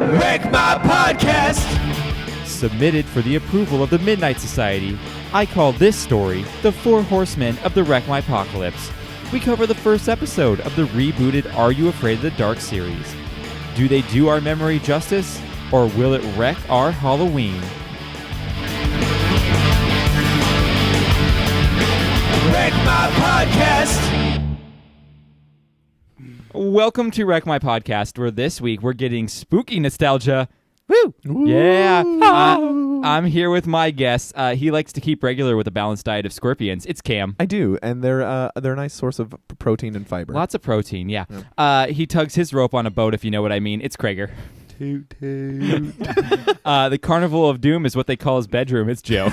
Wreck My Podcast! Submitted for the approval of the Midnight Society, I call this story The Four Horsemen of the Wreck My Apocalypse. We cover the first episode of the rebooted Are You Afraid of the Dark series. Do they do our memory justice, or will it wreck our Halloween? Wreck My Podcast! Welcome to Wreck My Podcast, where this week we're getting spooky nostalgia. Woo! Yeah. I'm here with my guest. He likes to keep regular with a balanced diet of scorpions. It's Cam. I do, and they're a nice source of protein and fiber. Lots of protein, yeah. He tugs his rope on a boat, if you know what I mean. It's Krager. Toot, toot. The Carnival of Doom is what they call his bedroom. It's Joe.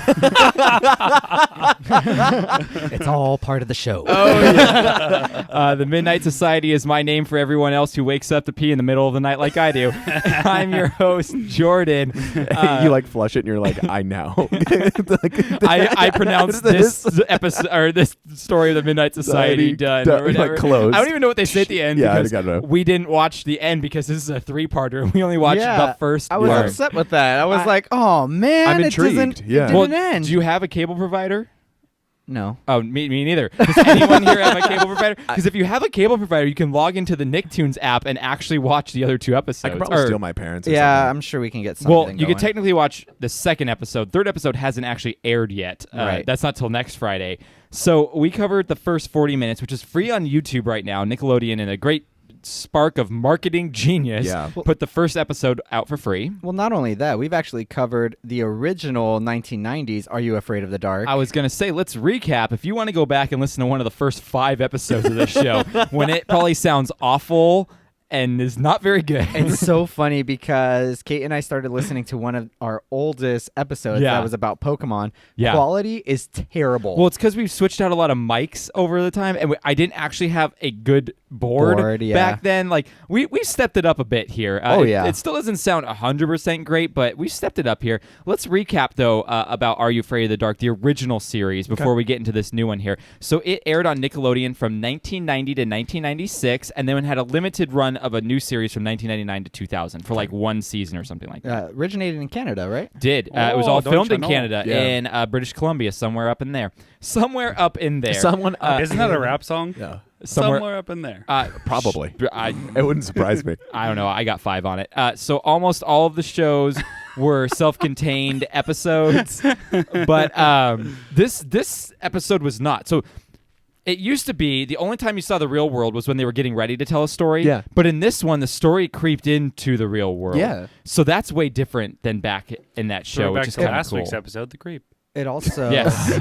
It's all part of the show. Oh, yeah. The Midnight Society is my name for everyone else who wakes up to pee in the middle of the night like I do. I'm your host, Jordan. You like flush it and you're like, I know. I pronounced this episode or this story of the Midnight Society done or whatever. Like closed. I don't even know what they say at the end because I don't know. we didn't watch the end because this is a 3-parter. We only watched the first I was part. upset with that. I was like, oh, man. I'm intrigued. It Yeah. didn't end. Do you have a cable provider? No. Oh, me neither. Does anyone here have a cable provider? Because if you have a cable provider, you can log into the Nicktoons app and actually watch the other 2 episodes. I could probably steal my parents. Or Yeah, something. I'm sure we can get something Well, going. you could technically watch the second episode. Third episode hasn't actually aired yet. Right. That's not till next Friday. So we covered the first 40 minutes, which is free on YouTube right now. Nickelodeon, in a great spark of marketing genius, put the first episode out for free. Well, not only that, we've actually covered the original 1990s Are You Afraid of the Dark? I was going to say, let's recap. If you want to go back and listen to one of the first 5 episodes of this show, when it probably sounds awful and is not very good. It's so funny because Kate and I started listening to one of our oldest episodes that was about Pokemon. Yeah. Quality is terrible. Well, it's because we've switched out a lot of mics over the time, and I didn't actually have a good board back then. Like we stepped it up a bit here. It still doesn't sound 100% great, but we stepped it up here. Let's recap though about Are You Afraid of the Dark, the original series, before we get into this new one here. So it aired on Nickelodeon from 1990 to 1996, and then had a limited run of a new series from 1999 to 2000 for like 1 season or something like that. Originated in Canada, right? It was all filmed in Canada, Yeah. in British Columbia, somewhere up in there. Something Isn't that a rap song? Yeah. Somewhere up in there. Probably. It It wouldn't surprise me. I don't know. I got 5 on it. So almost all of the shows were self-contained episodes, but this episode was not. So it used to be the only time you saw the real world was when they were getting ready to tell a story. Yeah. But in this one, the story creeped into the real world. Yeah. So that's way different than back in that show, which Back is to kind of last cool. week's episode, The Creep. It also... Yes.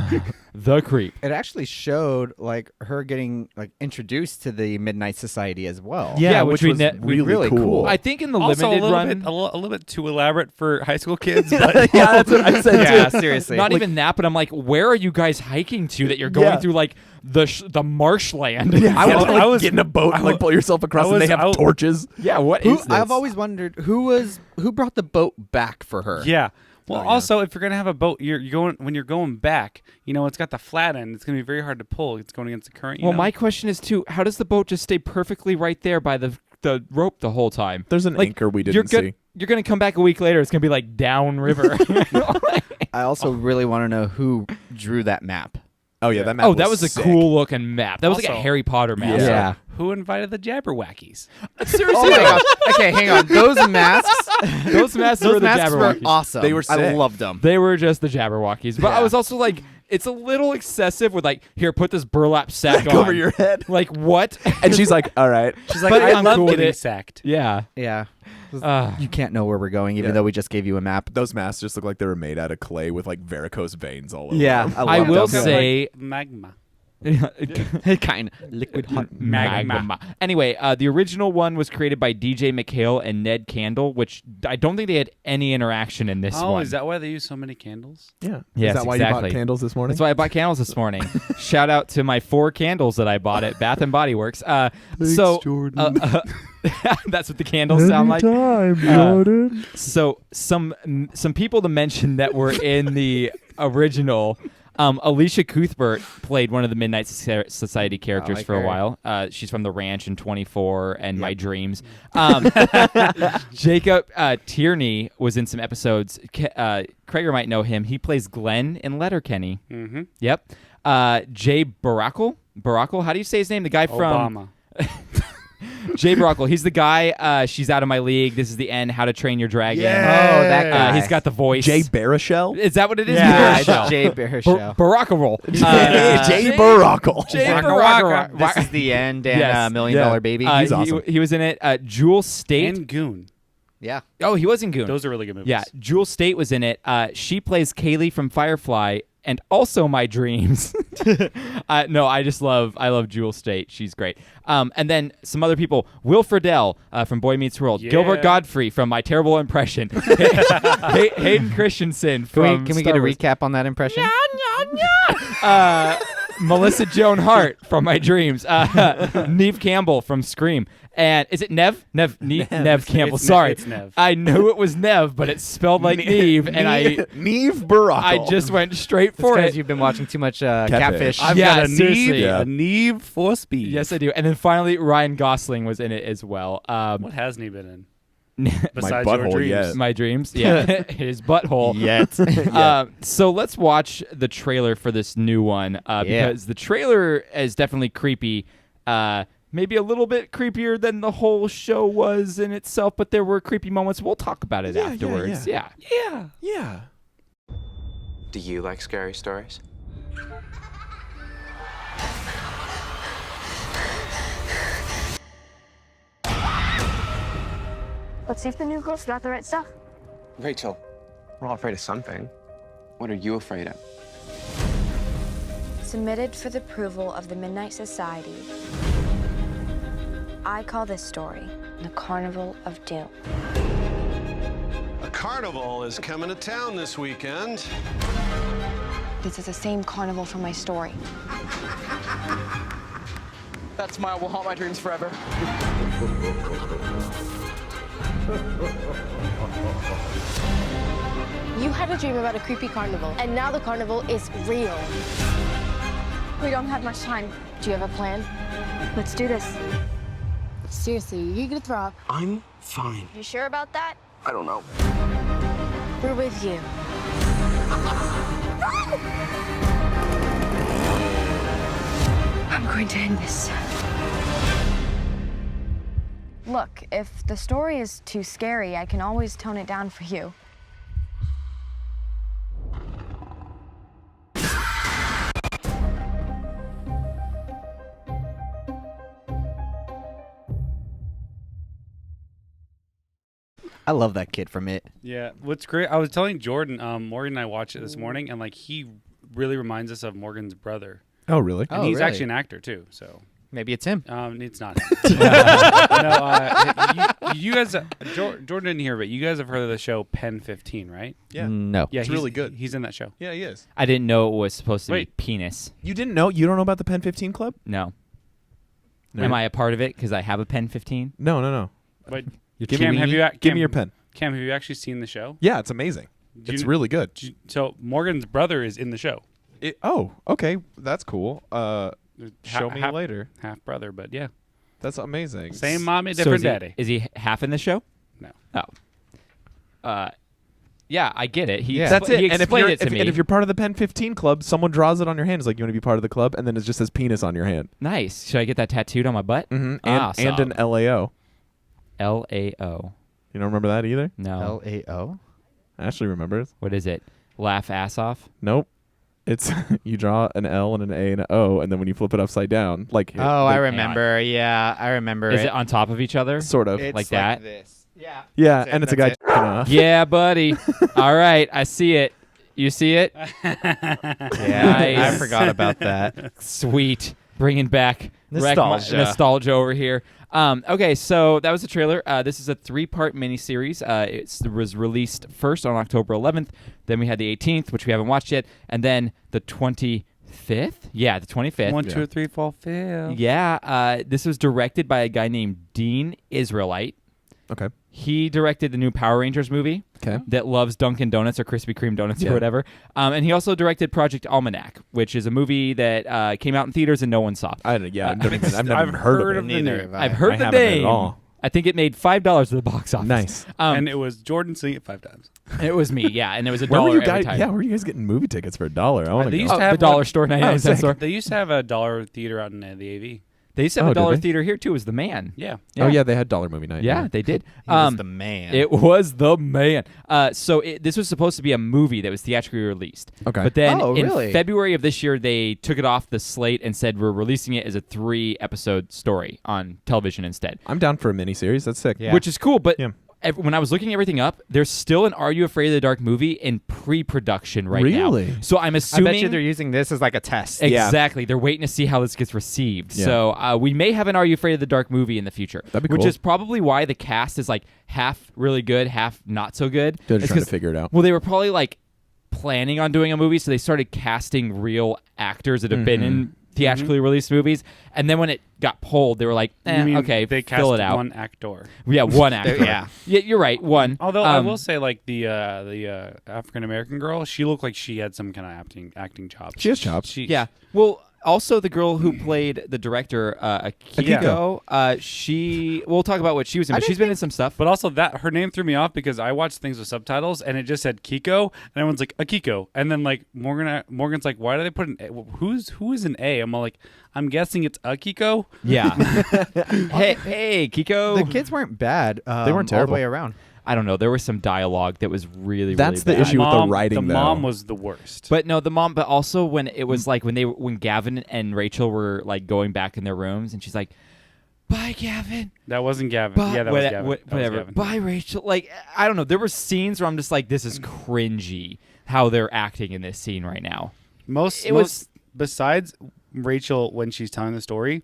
The creep. It actually showed like her getting like introduced to the Midnight Society as well. Yeah, which which was really cool. I think in the Also, limited run. a little bit too elaborate for high school kids. But Yeah, that's what I said Yeah, too. seriously. Not even that, but I'm like, where are you guys hiking to that you're going through like the marshland? Yeah, I was was- get in a boat and like pull yourself across, and they have torches. Yeah, what is this? I've always wondered who brought the boat back for her. yeah. Well, also, if you're gonna have a boat, you're going when you're going back. You know, it's got the flat end. It's gonna be very hard to pull. It's going against the current. Well, my question is too: how does the boat just stay perfectly right there by the rope the whole time? There's an anchor we didn't see. You're gonna come back a week later. It's gonna be like downriver. I also really want to know who drew that map. Oh yeah, that map. That was a sick. cool looking map. That was like a Also- Harry Potter map. Yeah. Who invited the Jabberwackies? Seriously, Oh my gosh. Okay, hang on. Those masks. those masks were the were Jabberwockies. awesome. They were I sick. loved them. They were just the Jabberwockies. But I Yeah. was also like, it's a little excessive with like, here, put this burlap sack on. over your head. Like, what? And she's like, "All right." She's like, But I I'm love cool with getting it. sacked. Yeah. Yeah. Uh, You can't know where we're going, even Yeah. though we just gave you a map. Those masks just look like they were made out of clay with like varicose veins all over. Yeah, them. I love will them. say- Like magma. kind of liquid hot Magma. Anyway, the original one was created by DJ McHale and Ned Candle, which I don't think they had any interaction in this one. Is that why they use so many candles? Yeah. Yes, Is that why you exactly. bought candles this morning? That's why I bought candles this morning. Shout out to my 4 candles that I bought at Bath and Body Works. Jordan. That's what the candles sound like. Anytime, Jordan. So some people to mention that were in the original. Alicia Cuthbert played one of the Midnight Society characters for a while. She's from The Ranch and 24 and My Dreams. Jacob Tierney was in some episodes. Krager might know him. He plays Glenn in Letterkenny. Mm-hmm. Yep. Jay Barackle. How do you say his name? The guy from Obama. Jay Barackle. He's the guy. She's out of my league. This is the end. How to Train Your Dragon. Yeah. Oh, that guy. He's got the voice. Jay Baruchel? Is that what it is? Yeah, Baruchel. Jay Baruchel. Barackle. Jay Baruchel. Jay Waka Barackle. This is the end and Yes. $1 Million Baby. He's awesome. He was in it. Jewel State. And Goon. Yeah. Oh, he was in Goon. Those are really good movies. Yeah, Jewel State was in it. She plays Kaylee from Firefly and also My Dreams. No, I love Jewel State. She's great. And then some other people. Will Friedle from Boy Meets World. Yeah. Gilbert Godfrey from My Terrible Impression. Hayden Christensen from Can we Star get a Wars. recap on that impression? Melissa Joan Hart from My Dreams. Neve Campbell from Scream. And is it Nev? Nev Campbell. Sorry. It's Nev. I knew it was Nev, but it's spelled like Neve. And Neve Barackle. I just went straight for Because it. you've been watching too much Catfish. I've Yeah, got a seriously. Neve, Yeah. a Neve for speed. Yes, I do. And then finally, Ryan Gosling was in it as well. What has Neve been in? Besides butthole, Your Dreams. yeah. My Dreams. Yeah. His butthole. Yet. So let's watch the trailer for this new one because the trailer is definitely creepy. Maybe a little bit creepier than the whole show was in itself, but there were creepy moments. We'll talk about it afterwards. Yeah. Yeah. Do you like scary stories? Let's see if the new girl's got the right stuff. Rachel, we're all afraid of something. What are you afraid of? Submitted for the approval of the Midnight Society. I call this story the Carnival of Doom. A carnival is coming to town this weekend. This is the same carnival from my story. That smile will haunt my dreams forever. You had a dream about a creepy carnival, and now the carnival is real. We don't have much time. Do you have a plan? Let's do this. Seriously, you're gonna throw up. I'm fine. You sure about that? I don't know. We're with you. I'm going to end this. Look, if the story is too scary, I can always tone it down for you. I love that kid from It. Yeah, what's great, I was telling Jordan, Morgan and I watched it this morning, and like he really reminds us of Morgan's brother. Oh, really? And he's actually an actor too, so. Maybe it's him. It's not him. No, you guys, Jordan didn't hear, but you guys have heard of the show Pen 15, right? Yeah. No. Yeah, It's really good. He's in that show. Yeah, he is. I didn't know it was supposed to be Wait. penis. You didn't know? You don't know about the Pen 15 Club? No. No. Am I a part of it because I have a pen 15? No. But Give Cam, me- have you? Give me your pen. Cam, have you actually seen the show? Yeah, it's amazing. Do It's you- really good. So Morgan's brother is in the show. Okay. That's cool. Show me half, later. Half brother, but yeah, That's amazing. same mommy, So different daddy. is he half in the show? No. Oh. Yeah, I get it. He That's it. He And if explained you're, it to me. and if you're part of the Pen 15 Club, someone draws it on your hand. It's like, you want to be part of the club? And then it just says penis on your hand. Nice. Should I get that tattooed on my butt? Mm-hmm. Awesome. And an LAO. LAO. You don't remember that either? No. LAO? Ashley remembers. What is it? Laugh ass off? Nope. It's you draw an L and an A and an O, and then when you flip it upside down, like I remember. Yeah, I remember. Is it on top of each other? sort of. It's like that? This. Yeah. Yeah, That's it, and it's a guy. that's it. jerking off. Yeah, buddy. All right, I see it. You see it? Yeah, I Nice. forgot about that. Sweet. Bringing back Nostalgia. nostalgia over here. Okay, so that was the trailer. This is a 3-part miniseries. It was released first on October 11th. Then we had the 18th, which we haven't watched yet. And then the 25th? Yeah, the 25th. 1, 2, 3, 4, 5. Yeah, this was directed by a guy named Dean Israelite. Okay. He directed the new Power Rangers movie. Okay. That loves Dunkin' Donuts or Krispy Kreme donuts or whatever. And he also directed Project Almanac, which is a movie that came out in theaters and no one saw. I've never even heard of it. Neither. I've heard the haven't name. at all. I think it made $5 at the box office. Nice. And it was Jordan seeing it 5 times. It was me, yeah, and it was Where were $1 you every guys? time. Yeah, where are you guys getting movie tickets for $1? I want They to used go. to have the dollar one- store, 99-cent store. They used to have a dollar theater out in the AV. They used to have a did dollar they? theater here too. It was the Man. Yeah. Oh yeah, they had dollar movie night. Yeah, they did. He was the man. It was the Man. So this was supposed to be a movie that was theatrically released. Okay. But then Oh, in really? February of this year, they took it off the slate and said we're releasing it as a 3-episode story on television instead. I'm down for a miniseries. That's sick. Yeah. Which is cool, but Yeah. when I was looking everything up, there's still an Are You Afraid of the Dark movie in pre-production right now. Really? So I'm I assuming bet you they're using this as like a test. exactly. They're waiting to see how this gets received. Yeah. So we may have an Are You Afraid of the Dark movie in the future. That'd be Which cool. is probably why the cast is like half really good, half not so good. They're It's just trying to 'cause- figure it out. Well, they were probably like planning on doing a movie, so they started casting real actors that have been in theatrically released movies. And then when it got pulled, they were like, You mean okay, they fill cast it out. one actor. Yeah, one actor. Yeah. Yeah, you're right. One. Although I will say, like the African American girl, she looked like she had some kind of acting chops. She has chops. Yeah. Well, also the girl who played the director, Akiko, we'll talk about what she was in, but she's been in some stuff. But also that her name threw me off because I watched things with subtitles and it just said Kiko and everyone's like Akiko, and then like Morgan's like, why do they put an A? Who is an A? I'm all like, I'm guessing it's Akiko. Yeah. hey, Kiko. The kids weren't bad. They weren't all terrible. the way around. I don't know. There was some dialogue that was really, That's really the bad. issue with the writing, The though. mom was the worst. But no, the mom. But also when it was like when Gavin and Rachel were like going back in their rooms, and she's like, "Bye, Gavin." that wasn't Gavin. Bye, Yeah, that was Gavin. That was whatever. Gavin. Bye, Rachel. Like I don't know. There were scenes where I'm just like, this is cringy how they're acting in this scene right now. Besides Rachel when she's telling the story,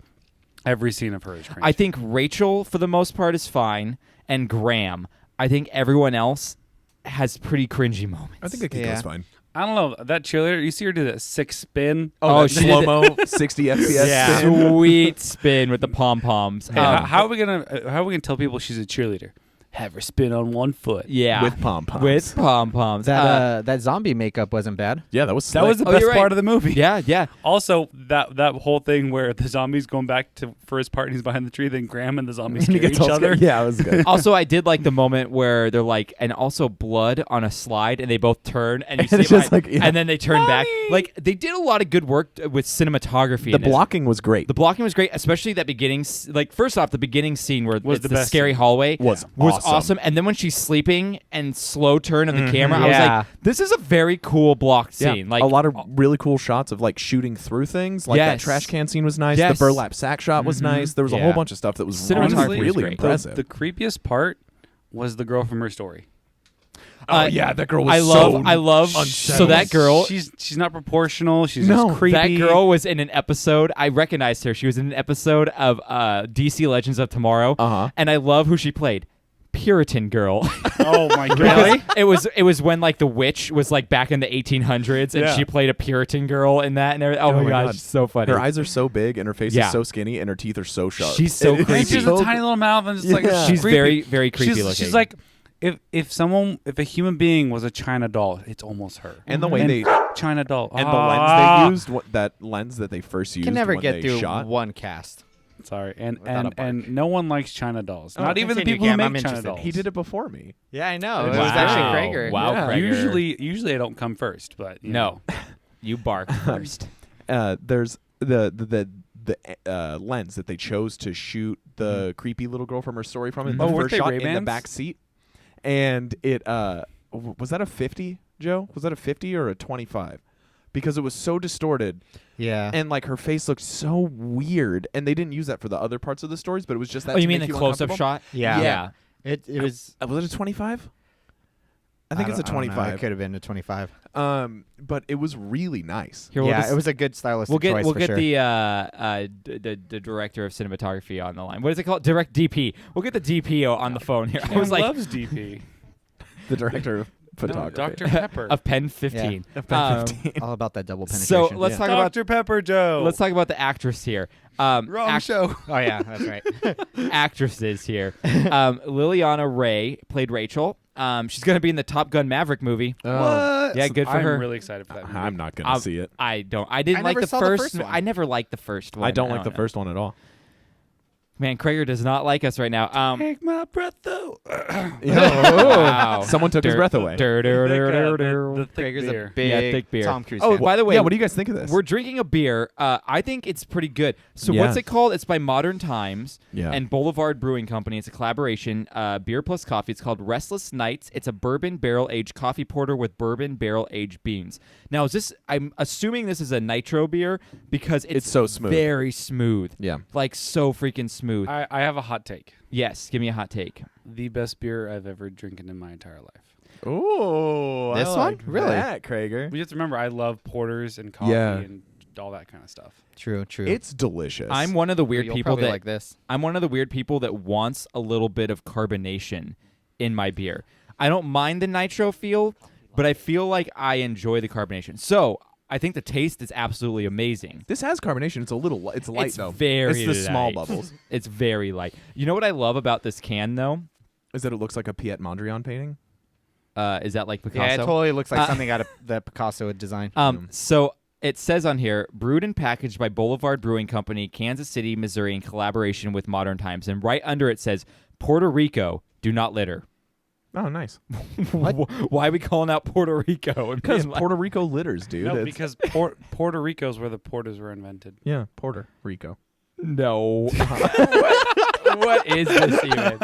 every scene of her is cringe. I think Rachel, for the most part, is fine, and Graham. I think everyone else has pretty cringy moments. I think Akiko's Yeah. fine. I don't know that cheerleader. You see her do that 6 spin. Oh, that she did slow-mo 60 FPS yeah, spin. sweet spin with the pom poms. Hey, how are we gonna tell people she's a cheerleader? Have her spin on one foot. Yeah, With pom-poms. With pom poms. That zombie makeup wasn't bad. Yeah, that was That was the Oh, best you're right. part of the movie. Yeah, yeah. Also, that whole thing where the zombie's going back for his part and he's behind the tree, then Graham and the zombies And he scare gets each all other. scared. Yeah, it was good. Also, I did like the moment where they're like, and also blood on a slide, and they both turn, and you see it's it just behind- like, yeah. and then they turn back. Like they did a lot of good work with cinematography. The in this. blocking was great. The blocking was great, especially that beginning. Like first off, the beginning scene where Was it's the the best scary scene. hallway Was awesome. And then when she's sleeping and slow turn of the camera, I was Yeah. like, this is a very cool blocked Yeah, scene. Like a lot of really cool shots of like shooting through things. Like that Yes. trash can scene was nice. Yes. The burlap sack shot was nice. There was a Yeah. whole bunch of stuff that was Cinematography honestly was really great. impressive. The creepiest part was the girl from Her Story. Oh yeah, that girl was I love. So that girl, she's not proportional. She's No, just creepy. that girl was in an episode. I recognized her. She was in an episode of DC Legends of Tomorrow. Uh-huh. And I love who she played. Puritan girl. Oh my god! Because it was when like the witch was like back in the 1800s, and Yeah. she played a Puritan girl in that. And everything. Oh, my gosh, God. she's so funny. Her eyes are so big and her face Yeah. is so skinny and her teeth are so sharp. She's so It is creepy. And she has so a tiny little mouth and just like Yeah. She's creepy. very, very creepy she's, looking. She's like, if a human being was a China doll, it's almost her. And the way they China doll and the lens they used, that lens that they first used Can never when get they through shot. one cast. Sorry, and Without a bark. and no one likes China dolls. Oh, Not even the continue, people who Cam, I'm make China interested. dolls. He did it before me. Yeah, I know. It It was was actually Wow. Krager. Wow, Yeah. Krager. Usually I don't come first, but you know. You bark first. There's the lens that they chose to shoot the creepy little girl from Her Story from in the Oh, weren't first they shot in the Ray-Bans? back seat, and it was that a 50, Joe? Was that a 50 or a 25? Because it was so distorted, Yeah. and like her face looked so weird, and they didn't use that for the other parts of the stories, but it was just that. Oh, you to mean make the you close-up uncomfortable. shot? Yeah. Yeah. It was. Was it a 25? I think it's a don't know. 25. It could have been a 25. But it was really nice. Here, we'll Yeah, just- it was a good stylistic We'll get choice we'll for get sure. the director of cinematography on the line. What is it called? Direct DP. We'll get the DP on the phone here. I was like, loves DP. The director of photography. Dr. Pepper. of Phen 15. Of Phen 15. All about that double So penetration. let's talk about Dr. Pepper Joe. let's talk about the actress here. Wrong show. Oh yeah, that's right. Actresses here. Liliana Ray played Rachel. She's gonna be in the Top Gun Maverick movie. What? Yeah, good for I'm her. really excited for that movie. I'm not gonna see it. I didn't I like never the saw the first. first one. I never liked the first one. I don't like the know. first one at all. Man, Krager does not like us right now. Take my breath though. Wow. Someone took his breath away. The thick Krager's beer. a big Yeah, thick beer. Tom Cruise Oh, fan. by the way, Yeah, what do you guys think of this? we're drinking a beer. I think it's pretty good. So Yeah. what's it called? It's by Modern Times Yeah. and Boulevard Brewing Company. It's a collaboration. Beer plus coffee. It's called Restless Nights. It's a bourbon barrel aged coffee porter with bourbon barrel aged beans. Now, is this? I'm assuming this is a nitro beer because it's so smooth. very smooth. Yeah. Like so freaking smooth. I have a hot take. Yes, give me a hot take. The best beer I've ever drinking in my entire life. Ooh, This I one? like Really? that, Krager. We have to remember, I love porters and coffee Yeah. and all that kind of stuff. True. It's delicious. I'm one of the weird You'll people probably that like this. I'm one of the weird people that wants a little bit of carbonation in my beer. I don't mind the nitro feel, but I feel like I enjoy the carbonation. So I think the taste is absolutely amazing. This has carbonation. It's a little. It's light It's though. very It's the small light. bubbles. It's very light. You know what I love about this can though? Is that it looks like a Piet Mondrian painting? Is that like Picasso? Yeah, it totally looks like something out of that Picasso would design. So it says on here, brewed and packaged by Boulevard Brewing Company, Kansas City, Missouri, in collaboration with Modern Times. And right under it says, Puerto Rico, do not litter. Oh, nice. Why are we calling out Puerto Rico? And Because being like- Puerto Rico litters, dude. No, It's- because Puerto Rico's where the porters were invented. yeah, Puerto Rico. No. what is this even?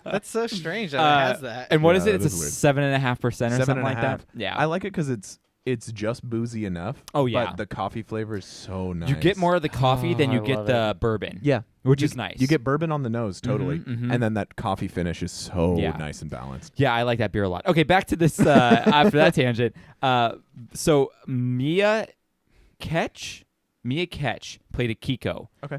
That's so strange that it has that. And what is Yeah, it? that It's a is weird. 7.5% or something like that. Yeah. I like it because it's just boozy enough. Oh, yeah. But the coffee flavor is so nice. You get more of the coffee than you I get love the bourbon. Yeah. Which is nice. You get bourbon on the nose, totally. mhm. And then that coffee finish is so Yeah. nice and balanced. Yeah, I like that beer a lot. Okay, back to this after that tangent. So Mia Ketch played a Kiko. Okay.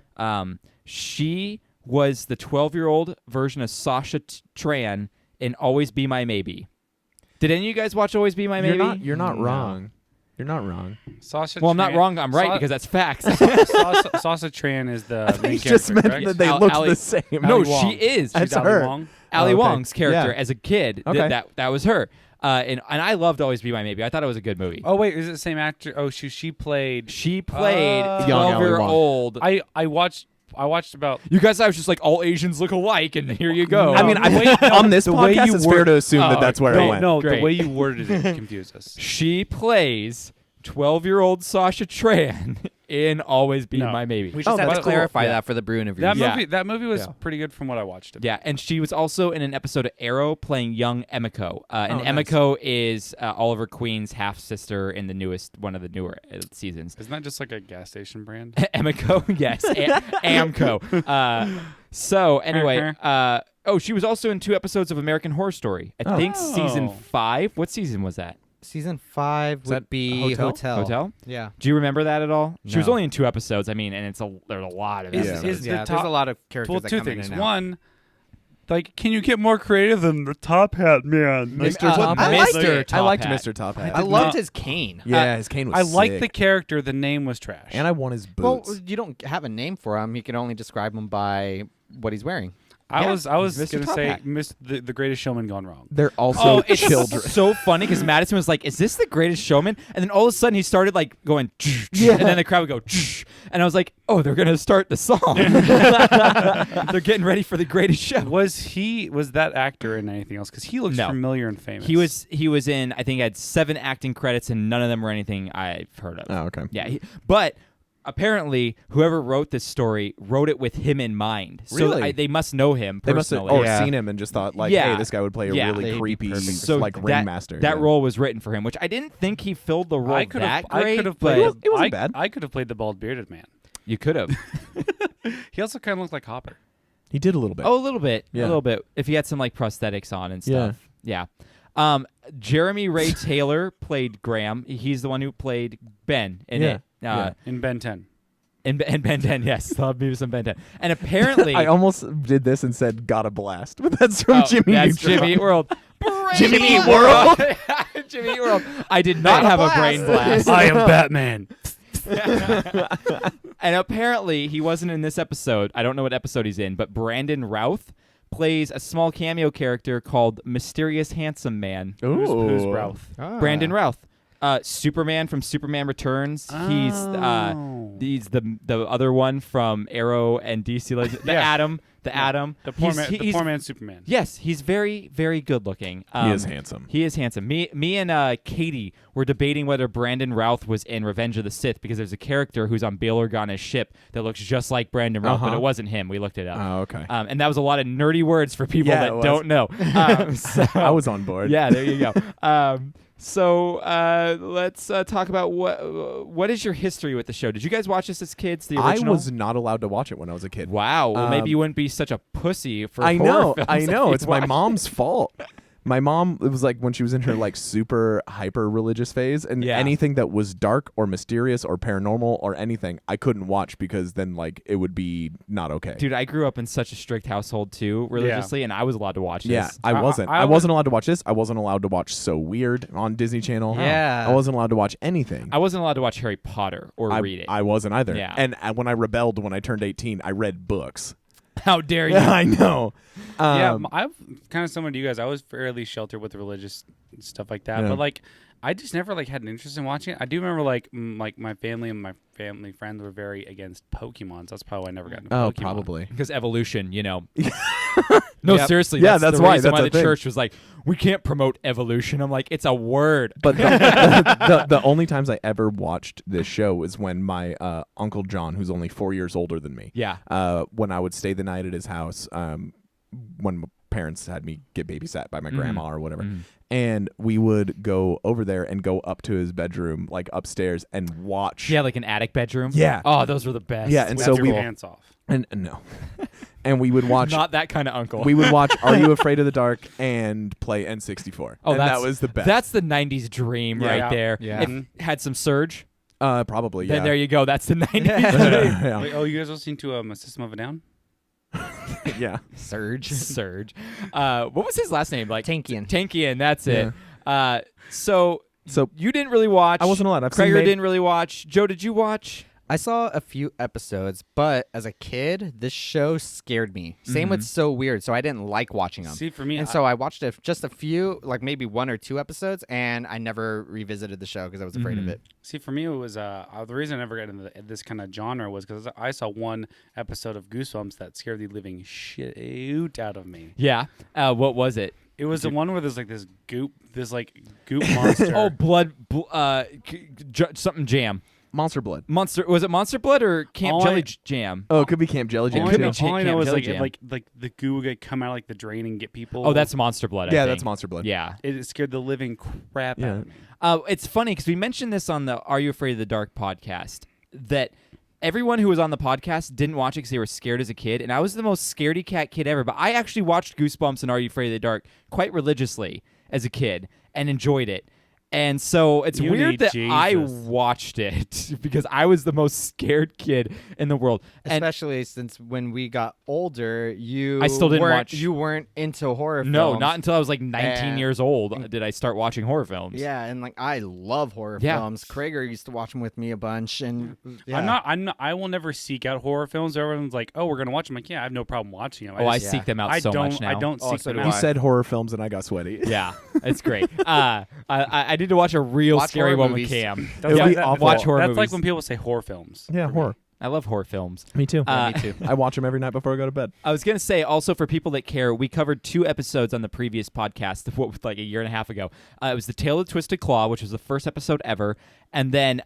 She was the 12-year-old version of Sasha Tran in Always Be My Maybe. Did any of you guys watch Always Be My Maybe? You're not No. wrong. You're not wrong. Sasha Well, I'm not Tran- wrong. I'm right Sa- because that's facts. Sasha Tran is the main He just character, meant correct? that they Al- look Ali- the same. no, Ali she Wong. is. That's She's Ali her. Wong. Ali Okay. Wong's character Yeah. as a kid. Okay. That was her. And I loved Always Be My Maybe. I thought it was a good movie. Oh wait, is it the same actor? Oh, she played. She played Young Ali 12-year-old. I watched about. You guys, I was just like, all Asians look alike, and here you go. I mean, on this the way podcast, you it's word- fair to assume that Oh, that's where great. it went. No, Great. the way you worded it confused us. she plays 12-year-old Sasha Tran in Always Be No. My Maybe. We just have that's to cool. clarify Yeah. that for the Brew interview. That movie was Yeah. pretty good from what I watched. Yeah, and she was also in an episode of Arrow playing young Emiko. And nice. Emiko is Oliver Queen's half-sister in one of the newer seasons. Isn't that just like a gas station brand? Emiko, yes, Amco. So anyway, she was also in 2 episodes of American Horror Story. I think season 5. What season was that? Season 5 that would be Hotel? Hotel? Yeah. Do you remember that at all? She was No. only in 2 episodes. I mean, and there's a lot of Is- episodes. is the Yeah, top- there's a lot of characters Well, that two come things. in and out. One, like, can you get more creative than the Top Hat Man? Mr. Top Top Hat. Hat. Mr. Top I liked Hat. Mr. Top Hat. I loved not- his cane. Yeah, his cane was I liked the sick. character. The name was trash. And I want his Well, boots. you don't have a name for him. You can only describe him by what he's wearing. I Yeah, was Mr. gonna Top say Hat. the Greatest Showman gone wrong. They're also Oh, it's children. so funny because Madison was like, "Is this the Greatest Showman?" And then all of a sudden he started like going, Yeah. and then the crowd would go, and I was like, "Oh, they're gonna start the song. They're getting ready for the Greatest Show." Was that actor in anything else? Because he looks No. familiar and famous. He was in, I think, he had 7 acting credits, and none of them were anything I've heard of. Oh, okay. Yeah, but apparently, whoever wrote this story wrote it with him in mind. So Really? they must know him They must have personally. seen him and just thought, like, Yeah. hey, this guy would play a Yeah. really They'd be creepy, perfect. So like, that, ringmaster. that yeah. role was written for him, which I didn't think he filled the role I could have. that great. I could have but played. It wasn't bad. I could have played the bald bearded man. you could have. He also kind of looked like Hopper. He did a little bit. Oh, a little bit. Yeah. A little bit. If he had some like prosthetics on and Yeah. stuff. Yeah. Jeremy Ray Taylor played Graham. He's the one who played Ben in Yeah. it. Yeah. In Ben 10. And Ben 10, yes. Love me some Ben 10. And apparently I almost did this and said, got a blast. But that's from Jimmy that's Neutron. Jimmy Eat World. Jimmy Eat World. Jimmy Eat World. I did not have a brain blast. I am Batman. And apparently he wasn't in this episode. I don't know what episode he's in, but Brandon Routh plays a small cameo character called Mysterious Handsome Man. Who's Routh? Brandon Routh. Superman from Superman Returns. He's the other one from Arrow and DC Legends. The Atom. The poor man Superman. Yes, he's very, very good looking. He is handsome. He is handsome. Me and Katie were debating whether Brandon Routh was in Revenge of the Sith because there's a character who's on Bail Organa's ship that looks just like Brandon Routh, but it wasn't him. We looked it up. Oh, okay. And that was a lot of nerdy words for people that don't know. So, I was on board. Yeah, there you go. So let's talk about what is your history with the show? Did you guys watch this as kids? The original? I was not allowed to watch it when I was a kid. Wow. Well, maybe you wouldn't be such a pussy for I horror know. films It's my mom's fault. My mom, it was like when she was in her like super hyper religious phase, and anything that was dark or mysterious or paranormal or anything, I couldn't watch because then like it would be not okay. Dude, I grew up in such a strict household too, religiously, and I was allowed to watch this. Yeah, I wasn't. I wasn't allowed to watch this. I wasn't allowed to watch So Weird on Disney Channel. Yeah. I wasn't allowed to watch anything. I wasn't allowed to watch Harry Potter or read it. I wasn't either. Yeah. And when I rebelled when I turned 18, I read books. How dare you? I know. I'm kind of similar to you guys. I was fairly sheltered with religious stuff like that, but like I just never like had an interest in watching it. I do remember like my family and my family friends were very against Pokemon. So that's probably why I never got into Pokemon. Probably because evolution, you know. No, seriously. Yeah, that's that's the why. reason That's why the the thing. church was like, we can't promote evolution. I'm like, it's a word. But the only times I ever watched this show was when my Uncle John, who's only 4 years older than me, when I would stay the night at his house, when my parents had me get babysat by my grandma or whatever, and we would go over there and go up to his bedroom, like upstairs, and watch. Yeah, like an attic bedroom. Yeah. Oh, those were the best. Yeah, and With so your pants off. And no. And we would watch. Not that kind of uncle. We would watch Are You Afraid of the Dark and play N64. Oh, and that was the best. That's the 90s dream right there. Yeah. It had some Surge. Probably, yeah. Then there you go. That's the 90s dream. Yeah. Wait, you guys listening to a System of a Down? Yeah. Surge. What was his last name? Like Tankian. Tankian, that's it. So you didn't really watch. I wasn't allowed. Krager didn't really watch. Joe, did you watch? I saw a few episodes, but as a kid, this show scared me. Same with So Weird, so I didn't like watching them. See, for me, so I watched just a few, like maybe 1 or 2 episodes, and I never revisited the show because I was afraid of it. See, for me, it was the reason I never got into this kind of genre was because I saw one episode of Goosebumps that scared the living shit out of me. Yeah. What was it? It was the one where there's like this goop monster. Oh, blood. Something jam. Monster Blood. Was it Monster Blood or Camp Jelly Jam? Oh, it could be Camp Jelly Jam. All I know is Jelly like the goo would get come out of like the drain and get people. Oh, that's Monster Blood. I think. That's Monster Blood. Yeah. It scared the living crap out of me. It's funny because we mentioned this on the Are You Afraid of the Dark podcast that everyone who was on the podcast didn't watch it because they were scared as a kid, and I was the most scaredy cat kid ever. But I actually watched Goosebumps and Are You Afraid of the Dark quite religiously as a kid and enjoyed it. And so it's weird that I watched it because I was the most scared kid in the world. Especially since when we got older, I still didn't watch. You weren't into horror films. No, not until I was like 19 years old did I start watching horror films. Yeah, and like I love horror films. Krager used to watch them with me a bunch, and I will never seek out horror films. Everyone's like, "Oh, we're gonna watch them." Like, yeah, I have no problem watching them. I seek them out so much now. I don't seek them out. You said horror films, and I got sweaty. Yeah, it's great. I need to watch a real scary one with Cam. Watch horror That's movies. like when people say horror films. Yeah, horror. I love horror films. Me too. Me too. I watch them every night before I go to bed. I was going to say, also for people that care, we covered 2 episodes on the previous podcast, like a year and a half ago. It was The Tale of the Twisted Claw, which was the first episode ever, and then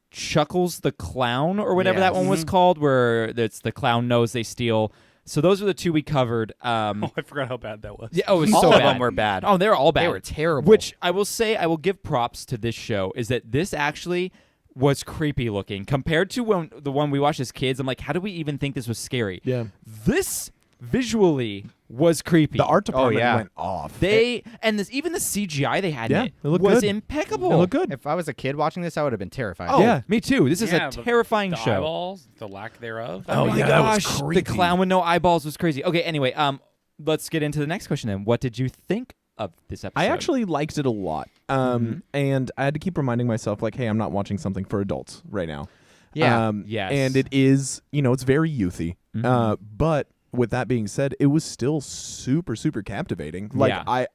Chuckles the Clown, or whatever that one was called, where it's the clown knows they steal. So those were the 2 we covered. I forgot how bad that was. Yeah, it was all so of bad. them were bad. Oh, they were all bad. They were terrible. Which I will say, I will give props to this show, is that this actually was creepy looking compared to the one we watched as kids. I'm like, how do we even think this was scary? Yeah. This visually was creepy. The art department yeah. went off. Even the CGI they had in it looked was good. impeccable. It looked good. If I was a kid watching this, I would have been terrified. Oh, Yeah. me too. This is a terrifying the show. Eyeballs, the lack thereof. Oh, my yeah, that was gosh, creepy. the clown with no eyeballs was crazy. Okay, anyway, let's get into the next question then. What did you think of this episode. I actually liked it a lot. And I had to keep reminding myself, like, hey, I'm not watching something for adults right now. Yeah. Yes. And it is, it's very youthy. But with that being said, it was still super, super captivating. Like, I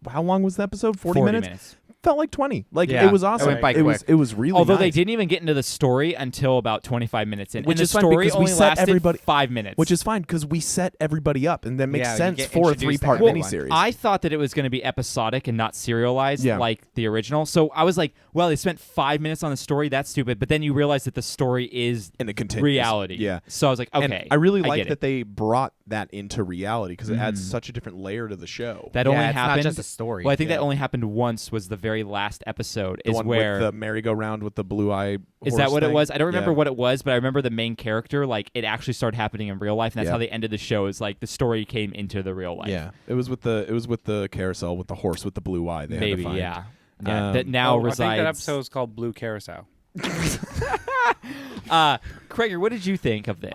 how long was the episode? 40 minutes? Felt like 20. Like, it was awesome. It went by quick. It was really Although nice. they didn't even get into the story until about 25 minutes in. Which and is the fine story because we only set lasted 5 minutes. Which is fine because we set everybody up, and that makes sense get for a introduced to 3-part everyone. miniseries. I thought that it was going to be episodic and not serialized like the original. So I was like, well, they spent 5 minutes on the story. That's stupid. But then you realize that the story is and it continues. reality. Yeah. So I was like, okay. And I really like get that it. they brought that into reality because it adds such a different layer to the show. That only it's happened. not just a story. Well, I think that only happened once. Was the very last episode The is one where with the merry-go-round with the blue eye. is that what thing? it was? I don't remember what it was, but I remember the main character. Like it actually started happening in real life, and that's how they ended the show. Is like the story came into the real life. Yeah, it was with the carousel with the horse with the blue eye. They Maybe had to find. yeah. That now resides. I think that episode was called Blue Carousel. Krager, what did you think of this?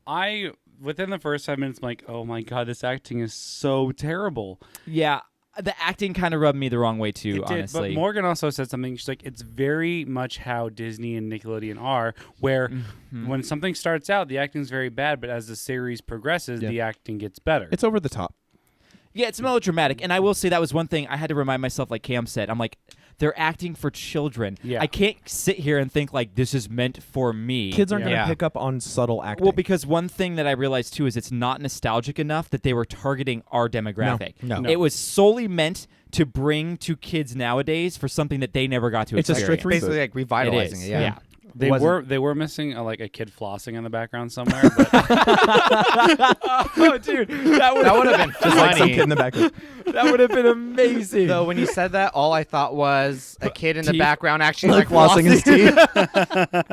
I within the first 5 minutes, I'm like, oh my god, this acting is so terrible. Yeah, the acting kind of rubbed me the wrong way too, honestly. But Morgan also said something. She's like, it's very much how Disney and Nickelodeon are, where when something starts out, the acting's very bad, but as the series progresses, the acting gets better. It's over the top. Yeah, it's melodramatic, and I will say that was one thing I had to remind myself, like Cam said. I'm like, they're acting for children. Yeah. I can't sit here and think like this is meant for me. Kids aren't going to pick up on subtle acting. Well, because one thing that I realized too is it's not nostalgic enough that they were targeting our demographic. No. It was solely meant to bring to kids nowadays for something that they never got to It's a experience. strict Basically, like revitalizing it. Yeah. They were missing like a kid flossing in the background somewhere. But Oh, dude, that would have been just like some kid in the back. that would have been amazing. Though when you said that, all I thought was a kid in the Teeth. background actually Like like flossing his flossing. teeth.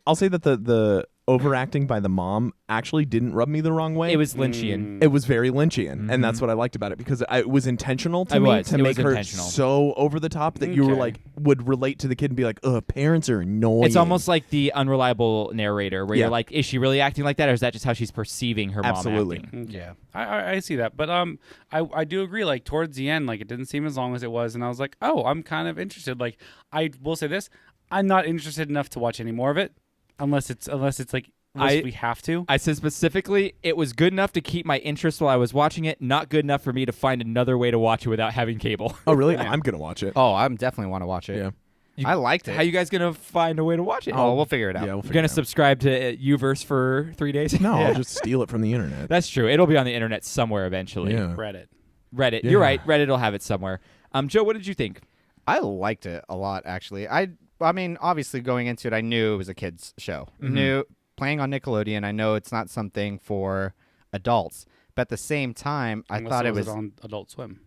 I'll say that the overacting by the mom actually didn't rub me the wrong way. It was Lynchian. It was very Lynchian, and that's what I liked about it because it was intentional to me to It make was her intentional. so over the top that you were like would relate to the kid and be like, "Ugh, parents are annoying." It's almost like the unreliable narrator, where you're like, is she really acting like that, or is that just how she's perceiving her Absolutely. mom acting? yeah, I see that. But I do agree. Like towards the end, like it didn't seem as long as it was, and I was like, oh, I'm kind of interested. Like I will say this, I'm not interested enough to watch any more of it, unless it's like. Unless we have to. I said specifically, it was good enough to keep my interest while I was watching it, not good enough for me to find another way to watch it without having cable. Oh, really? I'm gonna watch it. Oh, I'm definitely want to watch it. Yeah. I liked it. How you guys gonna find a way to watch it? Oh, we'll figure it out. Yeah, we'll You're figure gonna it out. subscribe to Uverse for 3 days? No, I'll just steal it from the internet. That's true. It'll be on the internet somewhere eventually. Yeah. Reddit. You're right. Reddit will have it somewhere. Joe, what did you think? I liked it a lot, actually. I mean, obviously going into it, I knew it was a kids show. Knew playing on Nickelodeon. I know it's not something for adults, but at the same time, I thought it was on Adult Swim.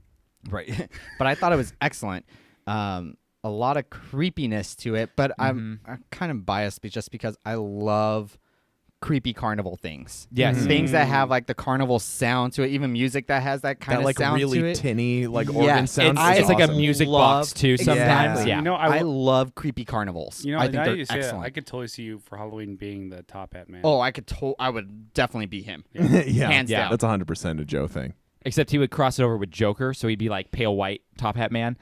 right. But I thought it was excellent. A lot of creepiness to it, but I'm kind of biased just because I love creepy carnival things. Yes. Things that have like the carnival sound to it, even music that has that kind That of like sound really to it. tinny like Yes. organ sound. It's like a awesome. music Love- box too sometimes. Exactly. Yeah. You know, I love creepy carnivals. You know, I think now they're you say that, excellent. I could totally see you for Halloween being the top hat man. Oh, I would definitely be him. yeah, Hands down. That's 100% a Joe thing. Except he would cross it over with Joker, so he'd be like pale white top hat man.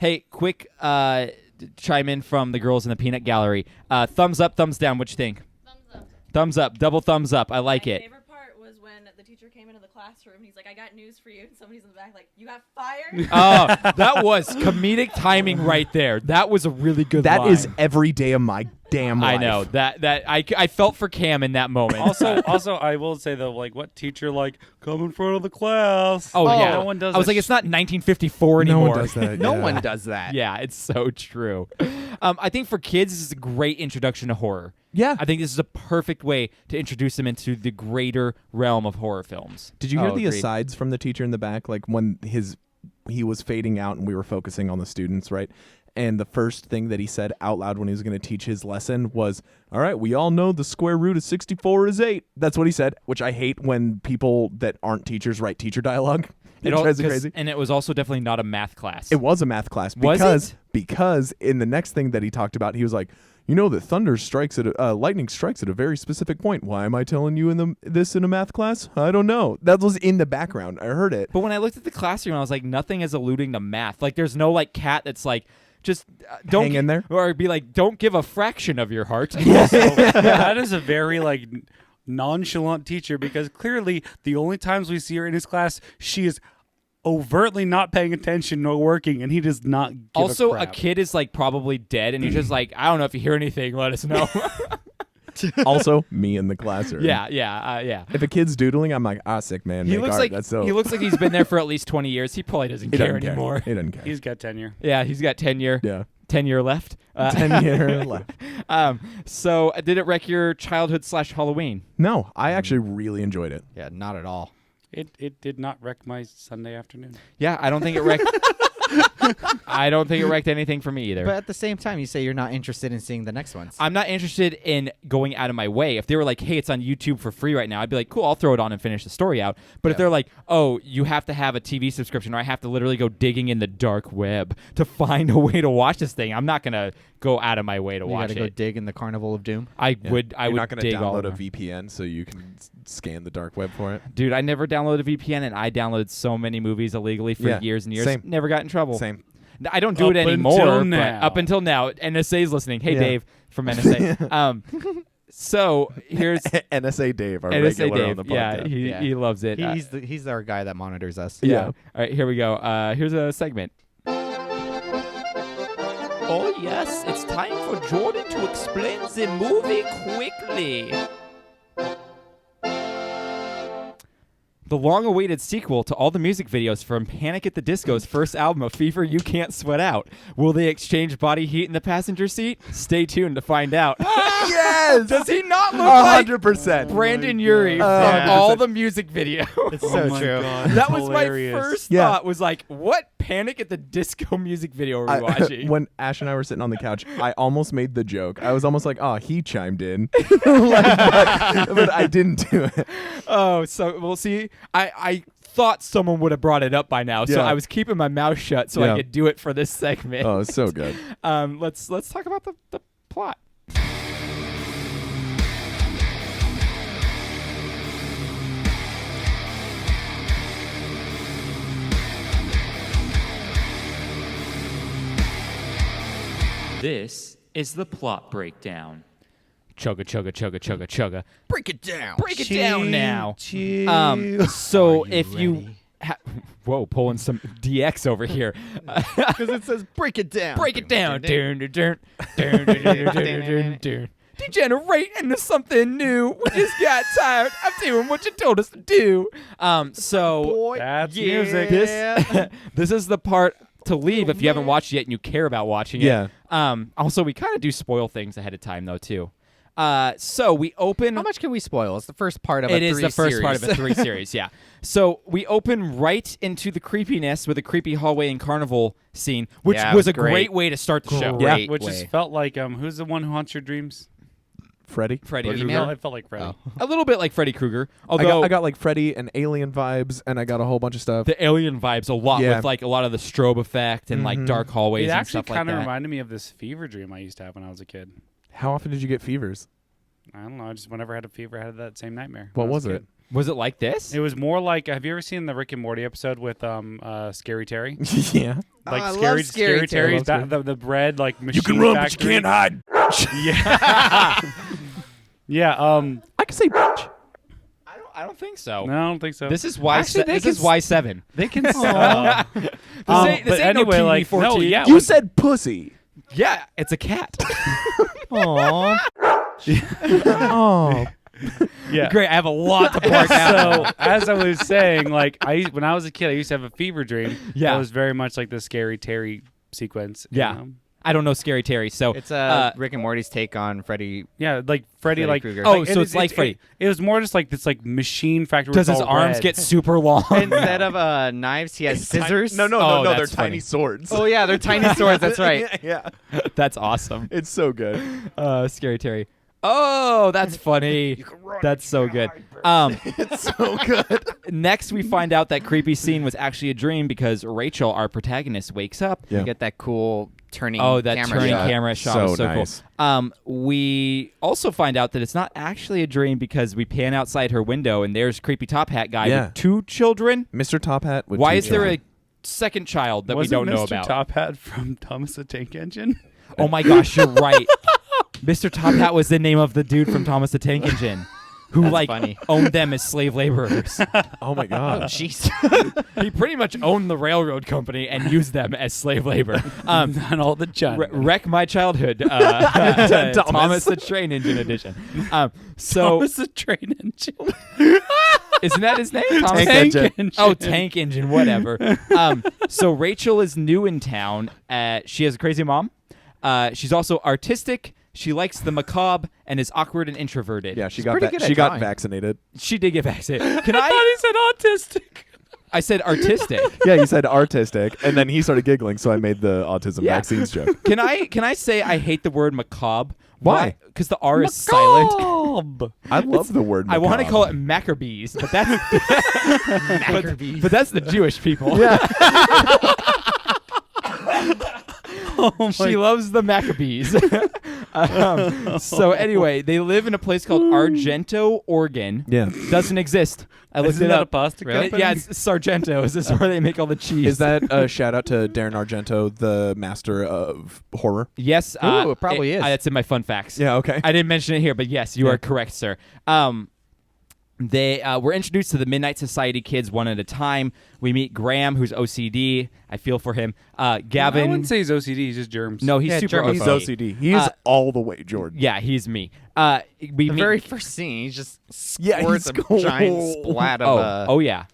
Hey, quick chime in from the girls in the peanut gallery. Thumbs up, thumbs down. What you think? Thumbs up. Thumbs up, double thumbs up. I like My it. favorite part was when the teacher came into the classroom and he's like, I got news for you. And somebody's in the back like, you got fired? Oh, that was comedic timing right there. That was a really good That line. is every day of my damn life. I know. That I felt for Cam in that moment. Also, I will say though, like, what teacher like come in front of the class? Oh, yeah. no one does. I was that like, it's not 1954 No anymore. one does that. No yeah. one does that. Yeah, it's so true. I think for kids, this is a great introduction to horror. Yeah. I think this is a perfect way to introduce them into the greater realm of horror films. Did you hear Oh, the agreed. asides from the teacher in the back? Like when he was fading out and we were focusing on the students, right? And the first thing that he said out loud when he was going to teach his lesson was, all right, we all know the square root of 64 is 8. That's what he said, which I hate when people that aren't teachers write teacher dialogue. It drives me crazy. And it was also definitely not a math class. It was a math class Was because it? because in the next thing that he talked about, he was like, You know that lightning strikes at a very specific point. Why am I telling you this in a math class? I don't know. That was in the background. I heard it. But when I looked at the classroom, I was like, nothing is alluding to math. Like, there's no like cat that's like, just don't hang in there, or be like, don't give a fraction of your heart. That is a very like nonchalant teacher, because clearly the only times we see her in his class, she is overtly not paying attention nor working, and he does not give also, a crap. kid is like probably dead, and he's just like, I don't know if you hear anything, let us know. Also, me in the classroom. Yeah. If a kid's doodling, I'm like, sick man. He make looks art. like That's so. He looks like he's been there for at least 20 years. He probably doesn't care anymore. He doesn't care. He's got tenure. Yeah, he's got tenure. Yeah. 10 year left. 10 year left. So did it wreck your childhood / Halloween? No, I actually really enjoyed it. Yeah, not at all. It did not wreck my Sunday afternoon. Yeah, I don't think it wrecked. I don't think it wrecked anything for me either. But at the same time, you say you're not interested in seeing the next ones. I'm not interested in going out of my way. If they were like, hey, it's on YouTube for free right now, I'd be like, cool, I'll throw it on and finish the story out. But if they're like, oh, you have to have a TV subscription, or I have to literally go digging in the dark web to find a way to watch this thing, I'm not going to go out of my way to watch it. You got to go dig in the Carnival of Doom? I would You're not dig all download a over. VPN so you can scan the dark web for it? Dude, I never downloaded a VPN, and I downloaded so many movies illegally for years and years. Same. Never got in trouble. Same. I don't do it anymore. But up until now, NSA is listening. Hey, Dave from NSA. So here's NSA Dave, our NSA regular Dave. on the podcast. Yeah, he loves it. He's our guy that monitors us. Yeah. All right, here we go. Here's a segment. Oh yes, it's time for Jordan to explain the movie quickly. The long-awaited sequel to all the music videos from Panic at the Disco's first album, A Fever You Can't Sweat Out. Will they exchange body heat in the passenger seat? Stay tuned to find out. Yes! Does he not look like 100%. Brandon Urie from all the music videos? It's so true. God, That was hilarious. my first thought, was like, what Panic at the Disco music video are we watching? When Ash and I were sitting on the couch, I almost made the joke. I was almost like, oh, he chimed in. but I didn't do it. Oh, so we'll see. I thought someone would have brought it up by now, so Yeah. I was keeping my mouth shut so I could do it for this segment. Oh, it's so good. Let's talk about the plot. This is the plot breakdown. Chugga, chugga, chugga, chugga, chugga. Break it down. Break it down now. Chill. So if you... Whoa, pulling some DX over here. Because it says break it down. Break it down. Degenerate into something new. We just got tired of doing what you told us to do. So That's music. this is the part to leave if you haven't watched it yet and you care about watching it. Yeah. Also, we kind of do spoil things ahead of time though too. So we open. How much can we spoil? It's the first part of a 3 It is the first series. part of a 3 series, yeah. So we open right into the creepiness with a creepy hallway and carnival scene, which was a great way to start the show. Great Which way. just felt like who's the one who haunts your dreams? Freddy. Freddy. It felt like Freddy. A little bit like Freddy Krueger. Although I got like Freddy and Alien vibes, and I got a whole bunch of stuff. the alien vibes a lot Yeah. with like a lot of the strobe effect and like dark hallways It and actually stuff like kind of that. reminded me of this fever dream I used to have when I was a kid. How often did you get fevers? I don't know. I just whenever I had a fever, I had that same nightmare. What when I was a it? kid. Was it like this? It was more like, have you ever seen the Rick and Morty episode with Scary Terry? Yeah. Like I love Scary Scary Terry. Terry's the bread like machine factory. hide. Yeah. Yeah. I can say bitch. I don't think so. No, I don't think so. This is why. Actually, This is Y7. they can. This but ain't anyway, no like TV14. no, yeah. You said pussy. Yeah, it's a cat. Aww. Oh. Yeah. Great. I have a lot to bark out. So as I was saying, like when I was a kid, I used to have a fever dream. Yeah. That was very much like the Scary Terry sequence. Yeah. You know? I don't know Scary Terry, so It's Rick and Morty's take on Freddy. Yeah, like Freddy, like Krueger. Oh, so it's like Freddy. It was more just like this, like machine factory. Does with his all arms red. get super long? Instead of knives, he has scissors. No, Oh, they're that's funny. tiny swords. Oh yeah, they're tiny swords. That's right. yeah. That's awesome. It's so good. Scary Terry. Oh, that's funny. That's so good. It's so good. Next, we find out that creepy scene was actually a dream because Rachel, our protagonist, wakes up. Yeah. You get that cool turning camera shot was so nice. Cool. We also find out that it's not actually a dream because we pan outside her window and there's creepy top hat guy with 2 children. Mr. Top Hat with Why 2 is there children. a second child that we don't know about? Top Hat from Thomas the Tank Engine? Oh my gosh, you're right. Mr. Top Hat was the name of the dude from Thomas the Tank Engine. Who owned them as slave laborers. Oh my god. Jeez. He pretty much owned the railroad company and used them as slave labor. On all the John. Wreck My Childhood. Thomas the Train Engine edition. Thomas the Train Engine. Isn't that his name? Tank Engine. Oh, Tank Engine, whatever. So Rachel is new in town. She has a crazy mom. She's also artistic. She likes the macabre and is awkward and introverted. Yeah, she got vaccinated. She did get vaccinated. Can I thought he said autistic. I said artistic. Yeah, you said artistic, and then he started giggling, so I made the autism vaccines joke. Can I say I hate the word macabre? Why? Because the R is silent. I love the word macabre. I want to call it Maccabees, but that's but that's the Jewish people. Yeah. She loves the Maccabees. So anyway, they live in a place called Argento, Oregon. Yeah. Doesn't exist. I looked Isn't it that up. a pasta company? Yeah, it's Sargento. Is this where they make all the cheese? Is that a shout out to Darren Argento, the master of horror? Yes. Ooh, it probably is. That's in my fun facts. Yeah, okay. I didn't mention it here, but yes, you are correct, sir. They were introduced to the Midnight Society kids one at a time. We meet Graham, who's OCD. I feel for him. Gavin. I wouldn't say he's OCD. He's just germs. No, he's super He's OCD. He is all the way Jordan. Yeah, he's me. The very first scene, he just squirts a giant splat of oh yeah.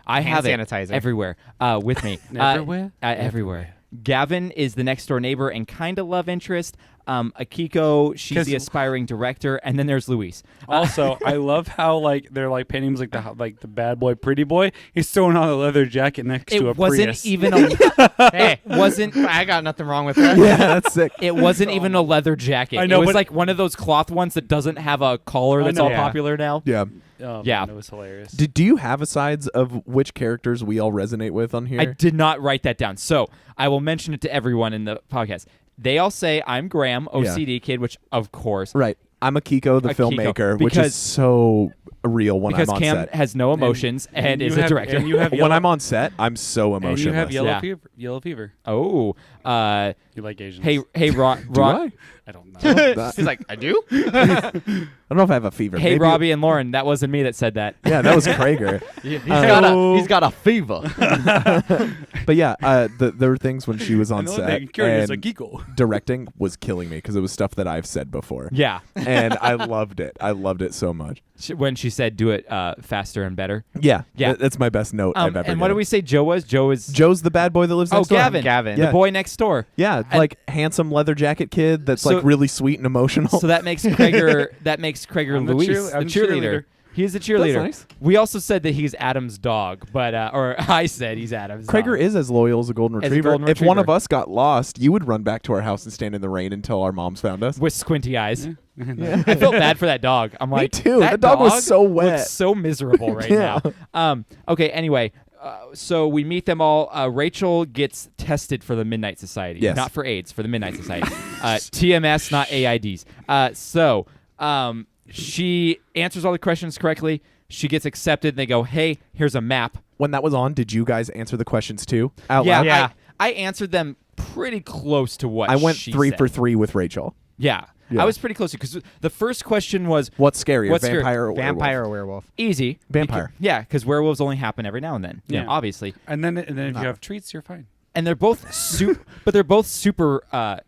I have hand it sanitizer everywhere with me. Everywhere? Everywhere. Gavin is the next door neighbor and kind of love interest. Akiko, she's the aspiring director, and then there's Luis. Also, I love how they're painting him as the bad boy, pretty boy. He's throwing on a leather jacket next to a Prius. It wasn't. I got nothing wrong with that. Yeah, that's sick. It wasn't even a leather jacket. I know, it was but like one of those cloth ones that doesn't have a collar that's all popular now. Yeah. Oh, yeah, man, it was hilarious. Do you have asides of which characters we all resonate with on here? I did not write that down, so I will mention it to everyone in the podcast. They all say I'm Graham, OCD kid, which of course. Right. I'm Akiko, the filmmaker, which is so real when I'm on Cam set. Has no emotions and is a director. And you have when I'm on set, I'm so emotional. And you have yellow fever. Oh. You like Asians. Hey, Ron. Do I? I don't know. He's like, I do? I don't know if I have a fever. Hey, Maybe Robbie and Lauren, that wasn't me that said that. Yeah, that was Krager. He's got a fever. But yeah, there were things when she was on set and directing was killing me because it was stuff that I've said before. Yeah. And I loved it. I loved it so much. When she said do it faster and better. Yeah. Yeah. That's my best note I've ever And given. what did we say Joe was? Joe's the bad boy that lives next door. Gavin. Yeah. The boy next door. Yeah, like handsome leather jacket kid that's like really sweet and emotional. So that makes Krager Luis the cheerleader. He's the cheerleader. That's nice. We also said that he's Adam's dog, but or I said he's Adam's Krager dog. is as loyal as a golden retriever. If one of us got lost, you would run back to our house and stand in the rain until our moms found us. With squinty eyes. Yeah. I felt bad for that dog. I'm like, me too. That dog was so wet. Looks so miserable right now. Okay, anyway. So we meet them all. Rachel gets tested for the Midnight Society. Yes. Not for AIDS, for the Midnight Society. TMS, not AIDs. So she answers all the questions correctly. She gets accepted. And they go, hey, here's a map. When that was on, did you guys answer the questions too? Out Yeah, loud? I answered them pretty close to what I went she 3 said. for 3 with Rachel. Yeah. I was pretty close because the first question was what's scarier, what's vampire or vampire or werewolf? Easy. Vampire. Because werewolves only happen every now and then. Yeah. Obviously. And then if you have treats, you're fine. And they're both but they're both super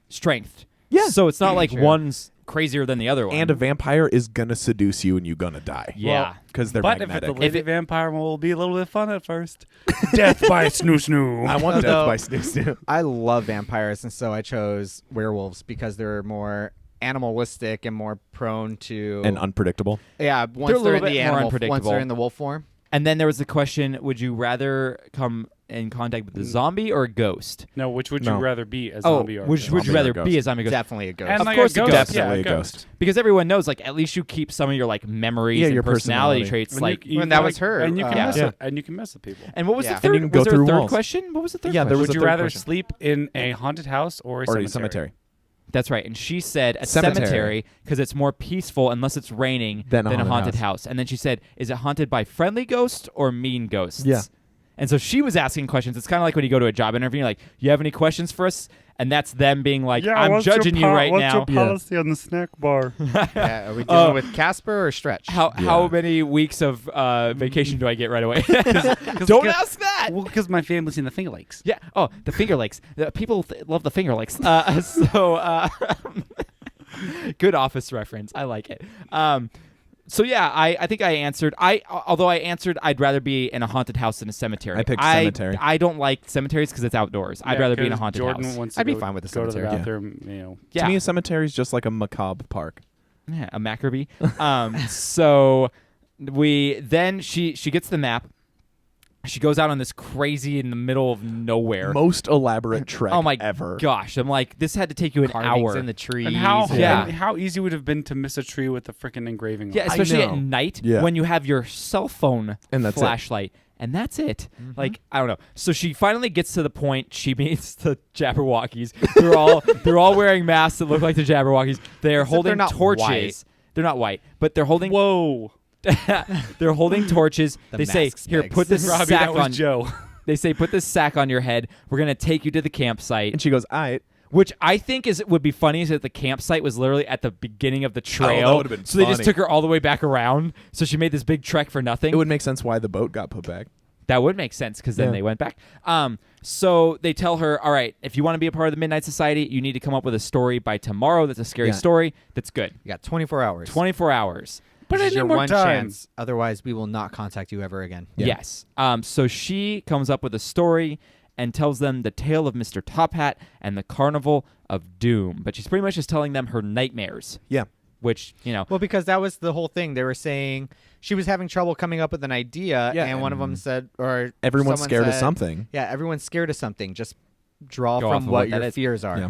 strength. Yeah. So it's not like one's crazier than the other one. And a vampire is gonna seduce you and you're gonna die. Yeah. Because they're but magnetic. if it's a lady vampire, will be a little bit fun at first. Death by snoo. I want death by snoo. I love vampires, and so I chose werewolves because they're more animalistic and more prone to and unpredictable. Yeah, once they're in the animal, unpredictable. once they're in the wolf form. And then there was the question: would you rather come in contact with a zombie or a ghost? No, which would you rather be, a zombie or a which ghost? would you rather be, a zombie or a ghost? Definitely a ghost. And of like course, a ghost. Definitely a a ghost. Because everyone knows, like, at least you keep some of your like memories and your personality personality. traits. Like, when that was her, and you can yeah. mess Yeah. with, and you can mess with people. and what was the Yeah. third? And you can go was there through a third walls. question? What was the third? Yeah, there question? was Would a you third rather question. sleep in a haunted house or a cemetery? That's right. And she said a Cemetery. cemetery because it's more peaceful unless it's raining Than a a haunted haunted house. And then she said, is it haunted by friendly ghosts or mean ghosts? Yeah. And so she was asking questions. It's kind of like when you go to a job interview, you're like, you have any questions for us? And that's them being like, I'm judging you right now. What's your policy on the snack bar? Yeah, are we dealing with Casper or Stretch? How many weeks of vacation do I get right away? Don't ask that. Well, because my family's in the Finger Lakes. Yeah. Oh, the Finger Lakes. People love the Finger Lakes. Good Office reference. I like it. So yeah, I think I answered. Although I answered, I'd rather be in a haunted house than a cemetery. I picked cemetery. I don't like cemeteries because it's outdoors. I'd rather be in a haunted Jordan house. Wants to I'd be go- fine with the go to the cemetery. bathroom. You know. Yeah. To me, a cemetery is just like a macabre park. Yeah, a Macrobee. So she gets the map. She goes out on this crazy in the middle of nowhere. Most elaborate trek oh my ever. gosh! I'm like, this had to take you an Carvings hour. in the trees. And how Yeah. and how easy would it have been to miss a tree with a freaking engraving? Yeah, on it? especially at know. night Yeah. when you have your cell phone And that's it. flashlight. And that's it. Like, I don't know. So she finally gets to the point. She meets the Jabberwockies. They're all wearing masks that look like the Jabberwockies. They're holding they're not torches. white. They're not white, but they're holding. Whoa, They're holding torches. The They say, masks "Here, bags. put this Robbie, sack that was on." Joe. They say, "Put this sack on your head. We're gonna take you to the campsite." And she goes, "Aight." Which I think would be funny is that the campsite was literally at the beginning of the trail. that would've been so they just funny. took her all the way back around. So she made this big trek for nothing. It would make sense why the boat got put back. That would make sense because then Yeah. they went back. So they tell her, all right, if you want to be a part of the Midnight Society, you need to come up with a story by tomorrow that's a scary Yeah. story that's good. You got 24 hours. 24 hours. But This I is need your more one time. chance. Otherwise, we will not contact you ever again. Yeah. Yes. So she comes up with a story and tells them the tale of Mr. Top Hat and the Carnival of Doom. But she's pretty much just telling them her nightmares. Yeah. Which, you know. Well, because that was the whole thing. They were saying she was having trouble coming up with an idea, Yeah, and one of them said, or Everyone's someone scared of said, something. Yeah, everyone's scared of something. Just draw Go off from of what what that your is. fears are. Yeah.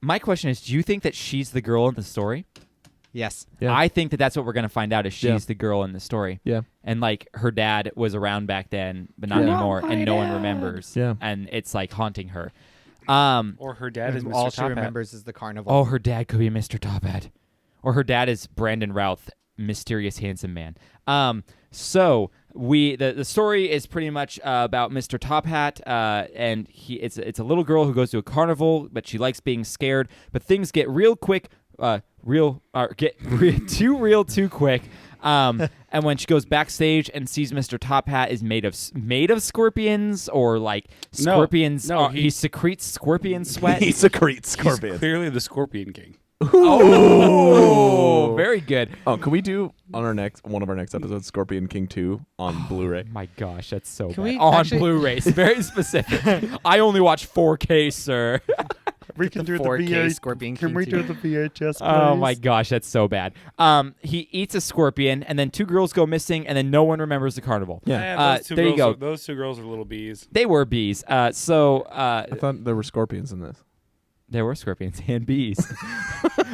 My question is, do you think that she's the girl in the story? Yes. Yeah. I think that that's what we're going to find out is she's Yeah. the girl in the story. Yeah. And like her dad was around back then, but not Yeah. anymore, and no one remembers. Yeah. And it's like haunting her. Or her dad is Mr. All she Top Hat. remembers is the carnival. Oh, her dad could be Mr. Top Hat. Or her dad is Brandon Routh, mysterious handsome man. So the story is pretty much about Mr. Top Hat, and it's a little girl who goes to a carnival, but she likes being scared. But things get real quick, too real too quick. And when she goes backstage and sees Mr. Top Hat is made of scorpions or like scorpions, No, he secretes scorpion sweat. He secretes He's scorpions. clearly the Scorpion King. Oh, very good. Oh, can we do on one of our next episodes Scorpion King 2 on Blu-ray? My gosh, that's so Can bad. we On actually- Blu-ray, it's very specific. I only watch 4K, sir. We the 4K Scorpion King too. the VHS? Oh my gosh, that's so bad. He eats a scorpion, and then 2 girls go missing, and then no one remembers the carnival. Yeah. There you go. Those 2 girls are little bees. They were bees. I thought there were scorpions in this. There were scorpions and bees.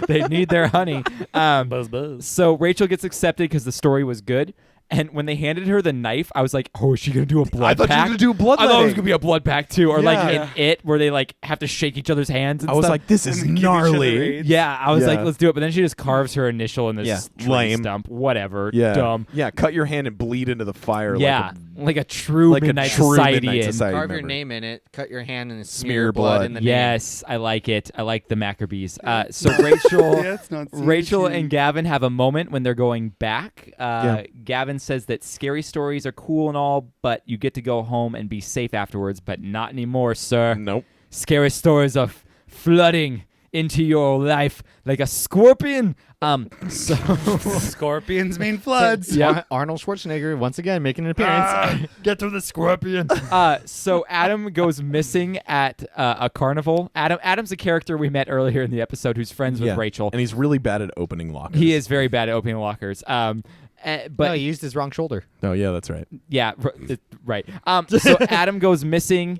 They need their honey. Buzz buzz. So Rachel gets accepted because the story was good. And when they handed her the knife, I was like, "Oh, is she gonna do a blood I thought pact? you were gonna do I thought it was bloodletting. gonna be a blood pact too, or like Yeah. in It, where they like have to shake each other's hands. And I was stuff. like, this is And give each other gnarly. AIDS. Yeah, I was like, Yeah. let's do it. But then she just carves her initial in this Yeah, tree lame. stump. Whatever. Yeah. Dumb. Yeah, cut your hand and bleed into the fire. Yeah. Like a true like a Midnight true Society. Midnight in. Society Carve your member. name in it, cut your hand, and Smear smear blood blood. in the name. Yes, I like it. I like the Maccabees. So Rachel, it's not Rachel CG. and Gavin have a moment when they're going back. Yeah. Gavin says that scary stories are cool and all, but you get to go home and be safe afterwards. But not anymore, sir. Nope. Scary stories are flooding into your life like a scorpion. So Scorpions mean floods. Yeah. Arnold Schwarzenegger once again making an appearance. get to the scorpion. So Adam goes missing at a carnival. Adam's a character we met earlier in the episode who's friends with Yeah. Rachel. And he's really bad at opening lockers. He is very bad at opening lockers. But no, he used his wrong shoulder. Oh yeah, that's right. Yeah, right. So Adam goes missing.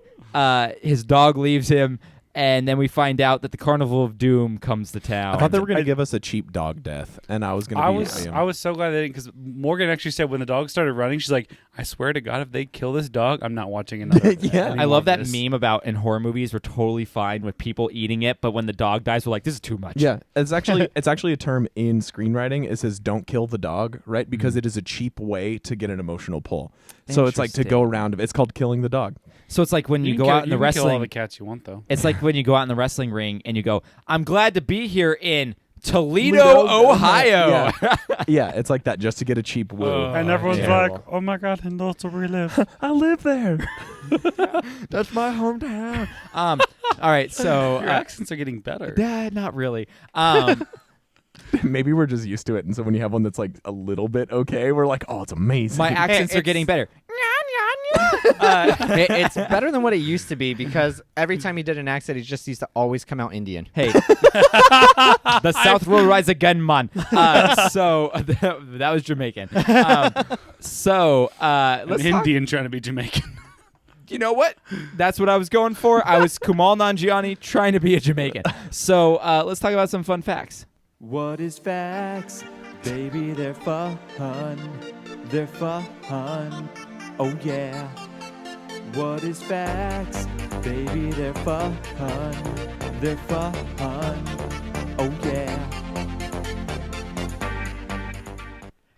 His dog leaves him. And then we find out that the Carnival of Doom comes to town. I thought they were going to give us a cheap dog death, and I was going to be... I was so glad they didn't, because Morgan actually said when the dog started running, she's like, I swear to God, if they kill this dog, I'm not watching another. Yeah. I love that meme about in horror movies, we're totally fine with people eating it, but when the dog dies, we're like, this is too much. Yeah, it's actually a term in screenwriting. It says don't kill the dog, right? Because it is a cheap way to get an emotional pull. So it's like to go around, it's called killing the dog. So it's like when you go out in the wrestling. Kill all the cats you want, though. It's like when you go out in the wrestling ring and you go, I'm glad to be here in Toledo, Ohio. Yeah, it's like that just to get a cheap woo. And everyone's like, oh my God, and that's where we live. I live there. That's my hometown. All right, so your accents are getting better. Not really. Maybe we're just used to it, and so when you have one that's like a little bit okay, we're like, oh, it's amazing. My accents are getting better. It's better than what it used to be because every time he did an accent, he just used to always come out Indian. Hey, the South will rise again, man. So that was Jamaican. Let's Indian trying to be Jamaican. You know what? That's what I was going for. I was Kumail Nanjiani trying to be a Jamaican. So let's talk about some fun facts. What is facts? Baby, they're fun. They're fun. Oh yeah. What is facts? Baby, they're fun. They're fun. Oh yeah.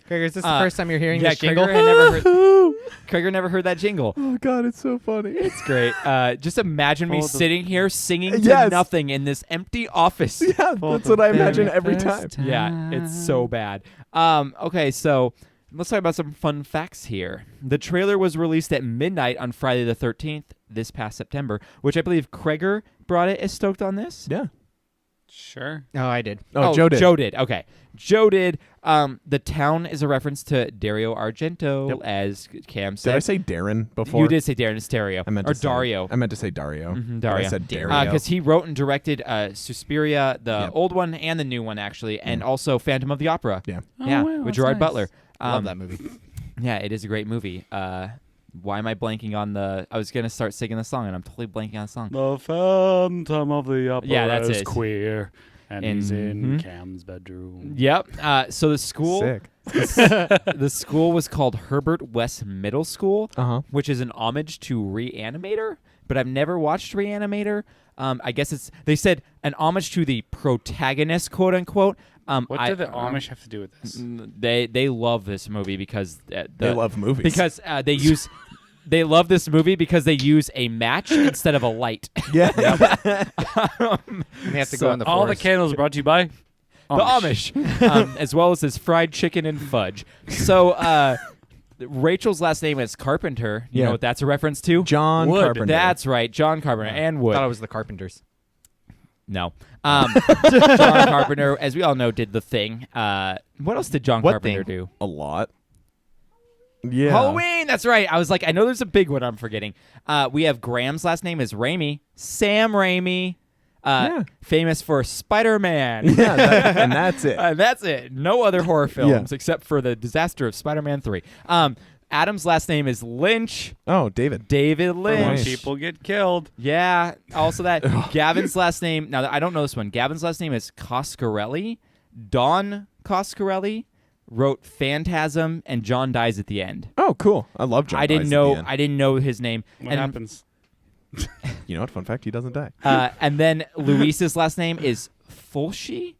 Krieger, is this the first time you're hearing this jingle? Krieger never heard that jingle. Oh God, it's so funny. It's great. Just imagine me sitting here singing to nothing in this empty office. Yeah, that's what I imagine every time. Yeah, it's so bad. Okay, so let's talk about some fun facts here. The trailer was released at midnight on Friday the 13th, this past September, which I believe Krieger brought it. Is stoked on this? Yeah. Sure. Oh, I did. Oh, Joe did. Joe did. Okay. Joe did. The town is a reference to Dario Argento, as Cam said. Did I say Darren before? You did say Darren. It's Dario. I meant or to say, Dario. I meant to say Dario. Dario. I said Dario. Because he wrote and directed Suspiria, the old one and the new one, actually, and also Phantom of the Opera. Yeah. With Gerard Butler. Love that movie. Yeah, it is a great movie. Why am I blanking on the... I was going to start singing the song, and I'm totally blanking on the song. The Phantom of the Opera that's is it. queer, and he's in Cam's bedroom. Yep. So the school... Sick. The school was called Herbert West Middle School, which is an homage to Reanimator, but I've never watched Reanimator. I guess they said an homage to the protagonist, quote unquote. What did the Amish have to do with this? They love this movie because they love movies because they use. They love this movie because they use a match instead of a light. Yeah. They have to go in the forest. All the candles brought to you by the Amish, as well as his fried chicken and fudge. So Rachel's last name is Carpenter. You know what that's a reference to? John Carpenter. That's right, John Carpenter and Wood. I thought it was the Carpenters. No. John Carpenter, as we all know, did The Thing. What else did John Carpenter do? A lot. Yeah. Halloween, that's right. I was like, I know there's a big one I'm forgetting. We have Graham's last name is Raimi. Sam Raimi. Famous for Spider-Man. Yeah, and that's it. That's it. No other horror films except for the disaster of Spider-Man 3. Adam's last name is Lynch. Oh, David. David Lynch. When people get killed. Yeah. Also that. Gavin's last name. Now, I don't know this one. Gavin's last name is Coscarelli. Don Coscarelli wrote Phantasm, and John dies at the end. Oh, cool. I love John. I didn't know his name. What happens? You know what? Fun fact: he doesn't die. And then Luis's last name is Fulci,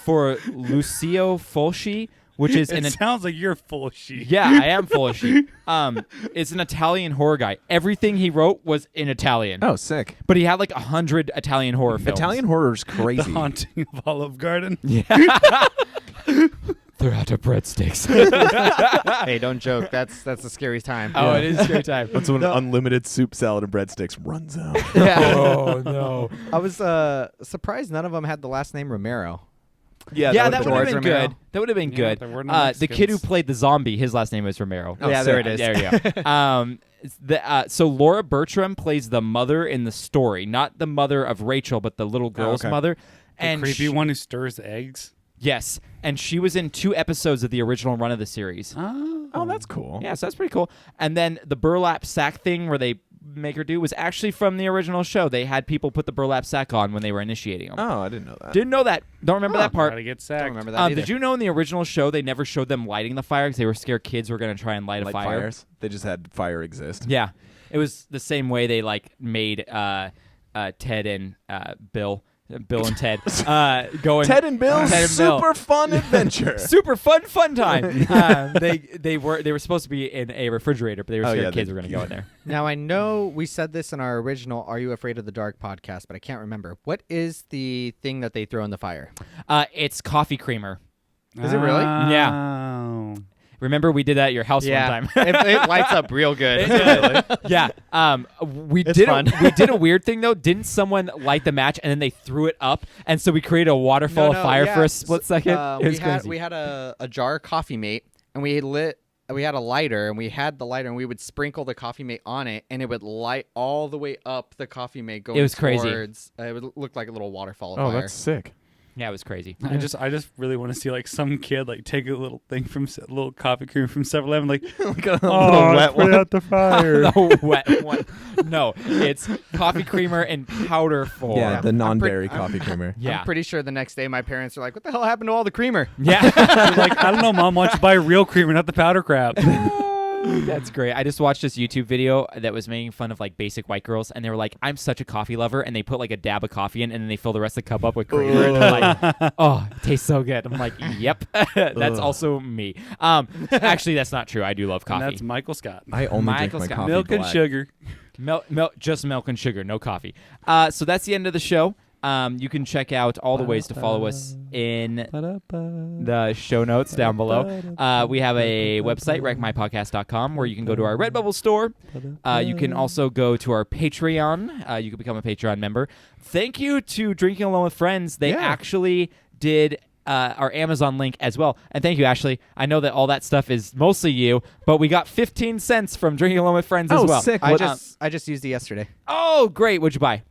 for Lucio Fulci, which is it sounds like you're Fulci. Yeah, I am Fulci. It's an Italian horror guy. Everything he wrote was in Italian. Oh, sick! But he had like 100 Italian horror films. Italian horror is crazy. The Haunting of Olive Garden. Yeah. They're out of breadsticks. Hey, don't joke. That's a scary time. Oh, it is a scary time. That's when unlimited soup, salad, and breadsticks runs out. Yeah. Oh no! I was surprised none of them had the last name Romero. Yeah, that would have been Romero. good. That would have been good. there were no the kid who played the zombie, his last name is Romero. Oh, yeah, there it is. There you go. So Laura Bertram plays the mother in the story, not the mother of Rachel, but the little girl's mother. The And creepy one who stirs eggs. Yes, and she was in 2 episodes of the original run of the series. Oh, that's cool. Yeah, so that's pretty cool. And then the burlap sack thing where they make her do was actually from the original show. They had people put the burlap sack on when they were initiating them. Oh, I didn't know that. Didn't know that. Don't remember that part. Gotta get sacked. Don't remember that either. Did you know in the original show they never showed them lighting the fire because they were scared kids were going to try and light a fire? Fires. They just had fire exist. Yeah. It was the same way they made Ted and Bill and Ted going. Ted and Bill's super fun adventure. Super fun time. They were supposed to be in a refrigerator, but they were scared kids were going to go in there. Now, I know we said this in our original Are You Afraid of the Dark podcast, but I can't remember. What is the thing that they throw in the fire? It's coffee creamer. Is it really? Yeah. Remember we did that at your house one time. It lights up real good. Yeah. We did a weird thing though. Didn't someone light the match and then they threw it up, and so we created a waterfall of fire for a split second? It was crazy. We had a jar of Coffee Mate, and we had a lighter, and we had the lighter, and we would sprinkle the Coffee Mate on it, and it would light all the way up the Coffee Mate going. It was crazy. It would look like a little waterfall of fire. Oh, that's sick. Yeah, it was crazy. I just really want to see like some kid like take a little thing from a little coffee cream from 7-Eleven, like little wet put one. it out the fire. The wet one. No, it's coffee creamer in powder form. Yeah, the non-dairy coffee creamer. Yeah. I'm pretty sure the next day my parents are like, "What the hell happened to all the creamer?" Yeah. Like, I don't know, Mom. Why don't you buy real creamer, not the powder crap? That's great. I just watched this YouTube video that was making fun of like basic white girls, and they were like, "I'm such a coffee lover," and they put like a dab of coffee in, and then they fill the rest of the cup up with creamer, and they're like, "Oh, it tastes so good." I'm like, "Yep, that's also me." Actually, that's not true. I do love coffee. And that's Michael Scott. I only drink my coffee milk and black. sugar. Just milk and sugar, no coffee. So that's the end of the show. You can check out all the ways to follow us in the show notes down below. We have a website, wreckmypodcast.com, where you can go to our Redbubble store. You can also go to our Patreon. You can become a Patreon member. Thank you to Drinking Alone with Friends. They actually did our Amazon link as well. And thank you, Ashley. I know that all that stuff is mostly you, but we got 15 cents from Drinking Alone with Friends as well. Sick. I just used it yesterday. Oh, great. What'd you buy?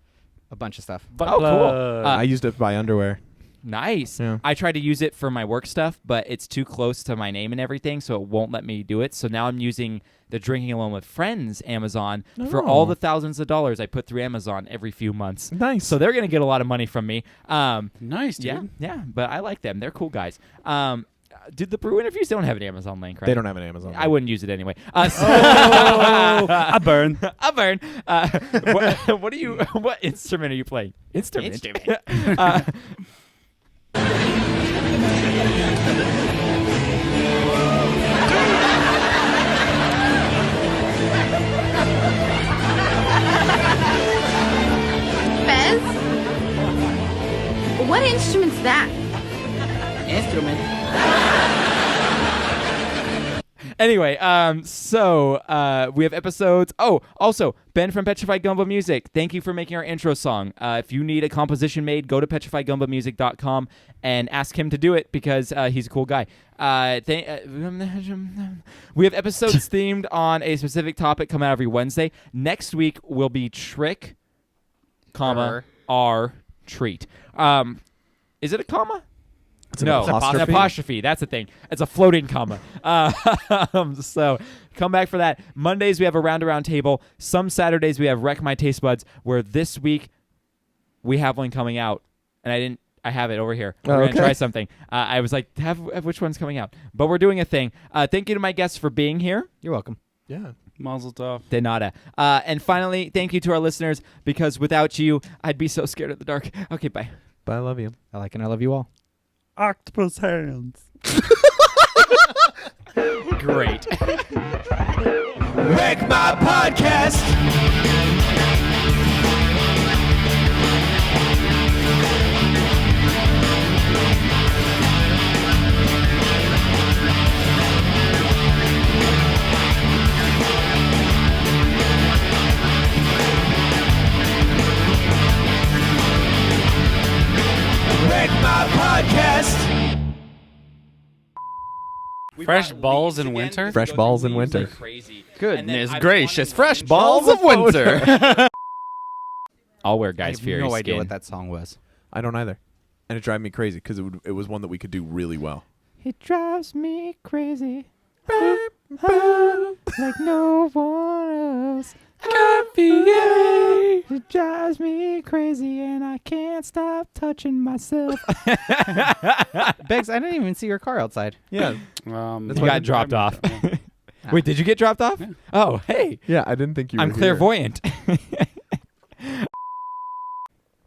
A bunch of stuff. Oh, cool. I used it to buy underwear. Nice. Yeah. I tried to use it for my work stuff, but it's too close to my name and everything, so it won't let me do it. So now I'm using the Drinking Alone with Friends Amazon for all the thousands of dollars I put through Amazon every few months. Nice. So they're going to get a lot of money from me. Nice, dude. Yeah, but I like them. They're cool guys. Did the Brew interviews? They don't have an Amazon link, right? They don't have an Amazon link. I wouldn't use it anyway. I burn. I burn. What instrument are you playing? Instrument. Fez? What instrument's that? Anyway, so we have episodes. Oh, also, Ben from Petrified Gumbo Music, thank you for making our intro song. If you need a composition made, go to petrifiedgumbomusic.com and ask him to do it because he's a cool guy. We have episodes themed on a specific topic coming out every Wednesday. Next week will be Trick, comma, our treat. Is it a comma? It's an apostrophe. That's the thing. It's a floating comma. So come back for that. Mondays we have a round-around table. Some Saturdays we have Wreck My Taste Buds, where this week we have one coming out, and I have it over here. We're going to try something. I was like, have which one's coming out? But we're doing a thing. Thank you to my guests for being here. You're welcome. Yeah. Mazel tov. De nada. And finally, thank you to our listeners, because without you, I'd be so scared of the dark. Okay, bye. Bye, I love you. I like and I love you all. Octopus hands. Great. Wreck My Podcast. Wreck My Podcast. Fresh balls in winter? Fresh balls in winter. Goodness gracious, fresh balls of winter. I'll wear Guys I have Fury no idea skin. what that song was. I don't either. And it drives me crazy because it was one that we could do really well. It drives me crazy. Like no one else. It drives me crazy and I can't stop touching myself. Beggs, I didn't even see your car outside. Yeah. You got dropped off. Wait, did you get dropped off? Yeah. Oh, hey. Yeah, I didn't think you were I'm clairvoyant.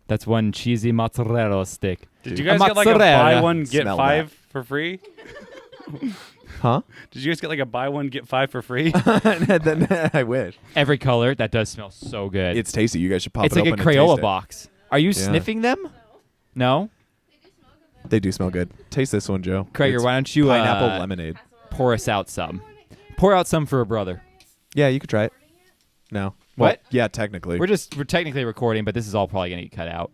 That's one cheesy mozzarella stick. Did you guys get like a buy one get Smell 5 for free? Huh? Did you guys get like a buy one get 5 for free? Then I wish. Every color. That does smell so good. It's tasty. You guys should pop it's it like open a and taste Crayola it. box. Are you sniffing them? No? They do smell good. Taste this one, Joe. Krieger, It's why don't you pineapple lemonade. pour us out some? Pour out some for a brother. Yeah, you could try it. No. What? Well, yeah, technically. We're technically recording, but this is all probably gonna get cut out.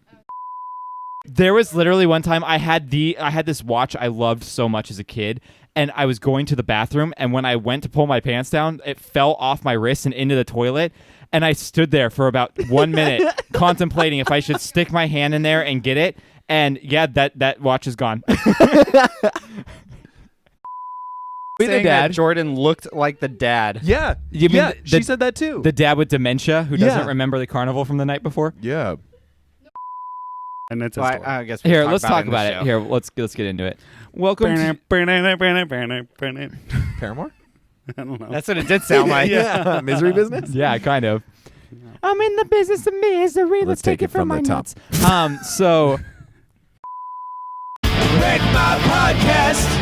There was literally one time I had this watch I loved so much as a kid, and I was going to the bathroom, and when I went to pull my pants down, it fell off my wrist and into the toilet, and I stood there for about 1 minute contemplating if I should stick my hand in there and get it, and yeah, that watch is gone. Saying that Jordan looked like the dad. Yeah. You mean she said that too. The dad with dementia who doesn't remember the carnival from the night before? Yeah. And it's a Well, story. I guess Here, let's talk about it. Here, let's get into it. Welcome to Paramore? I don't know. That's what it did sound like. Yeah. Misery business? Yeah, kind of. I'm in the business of misery. Let's take it from my top. nuts. So Wreck My Podcast.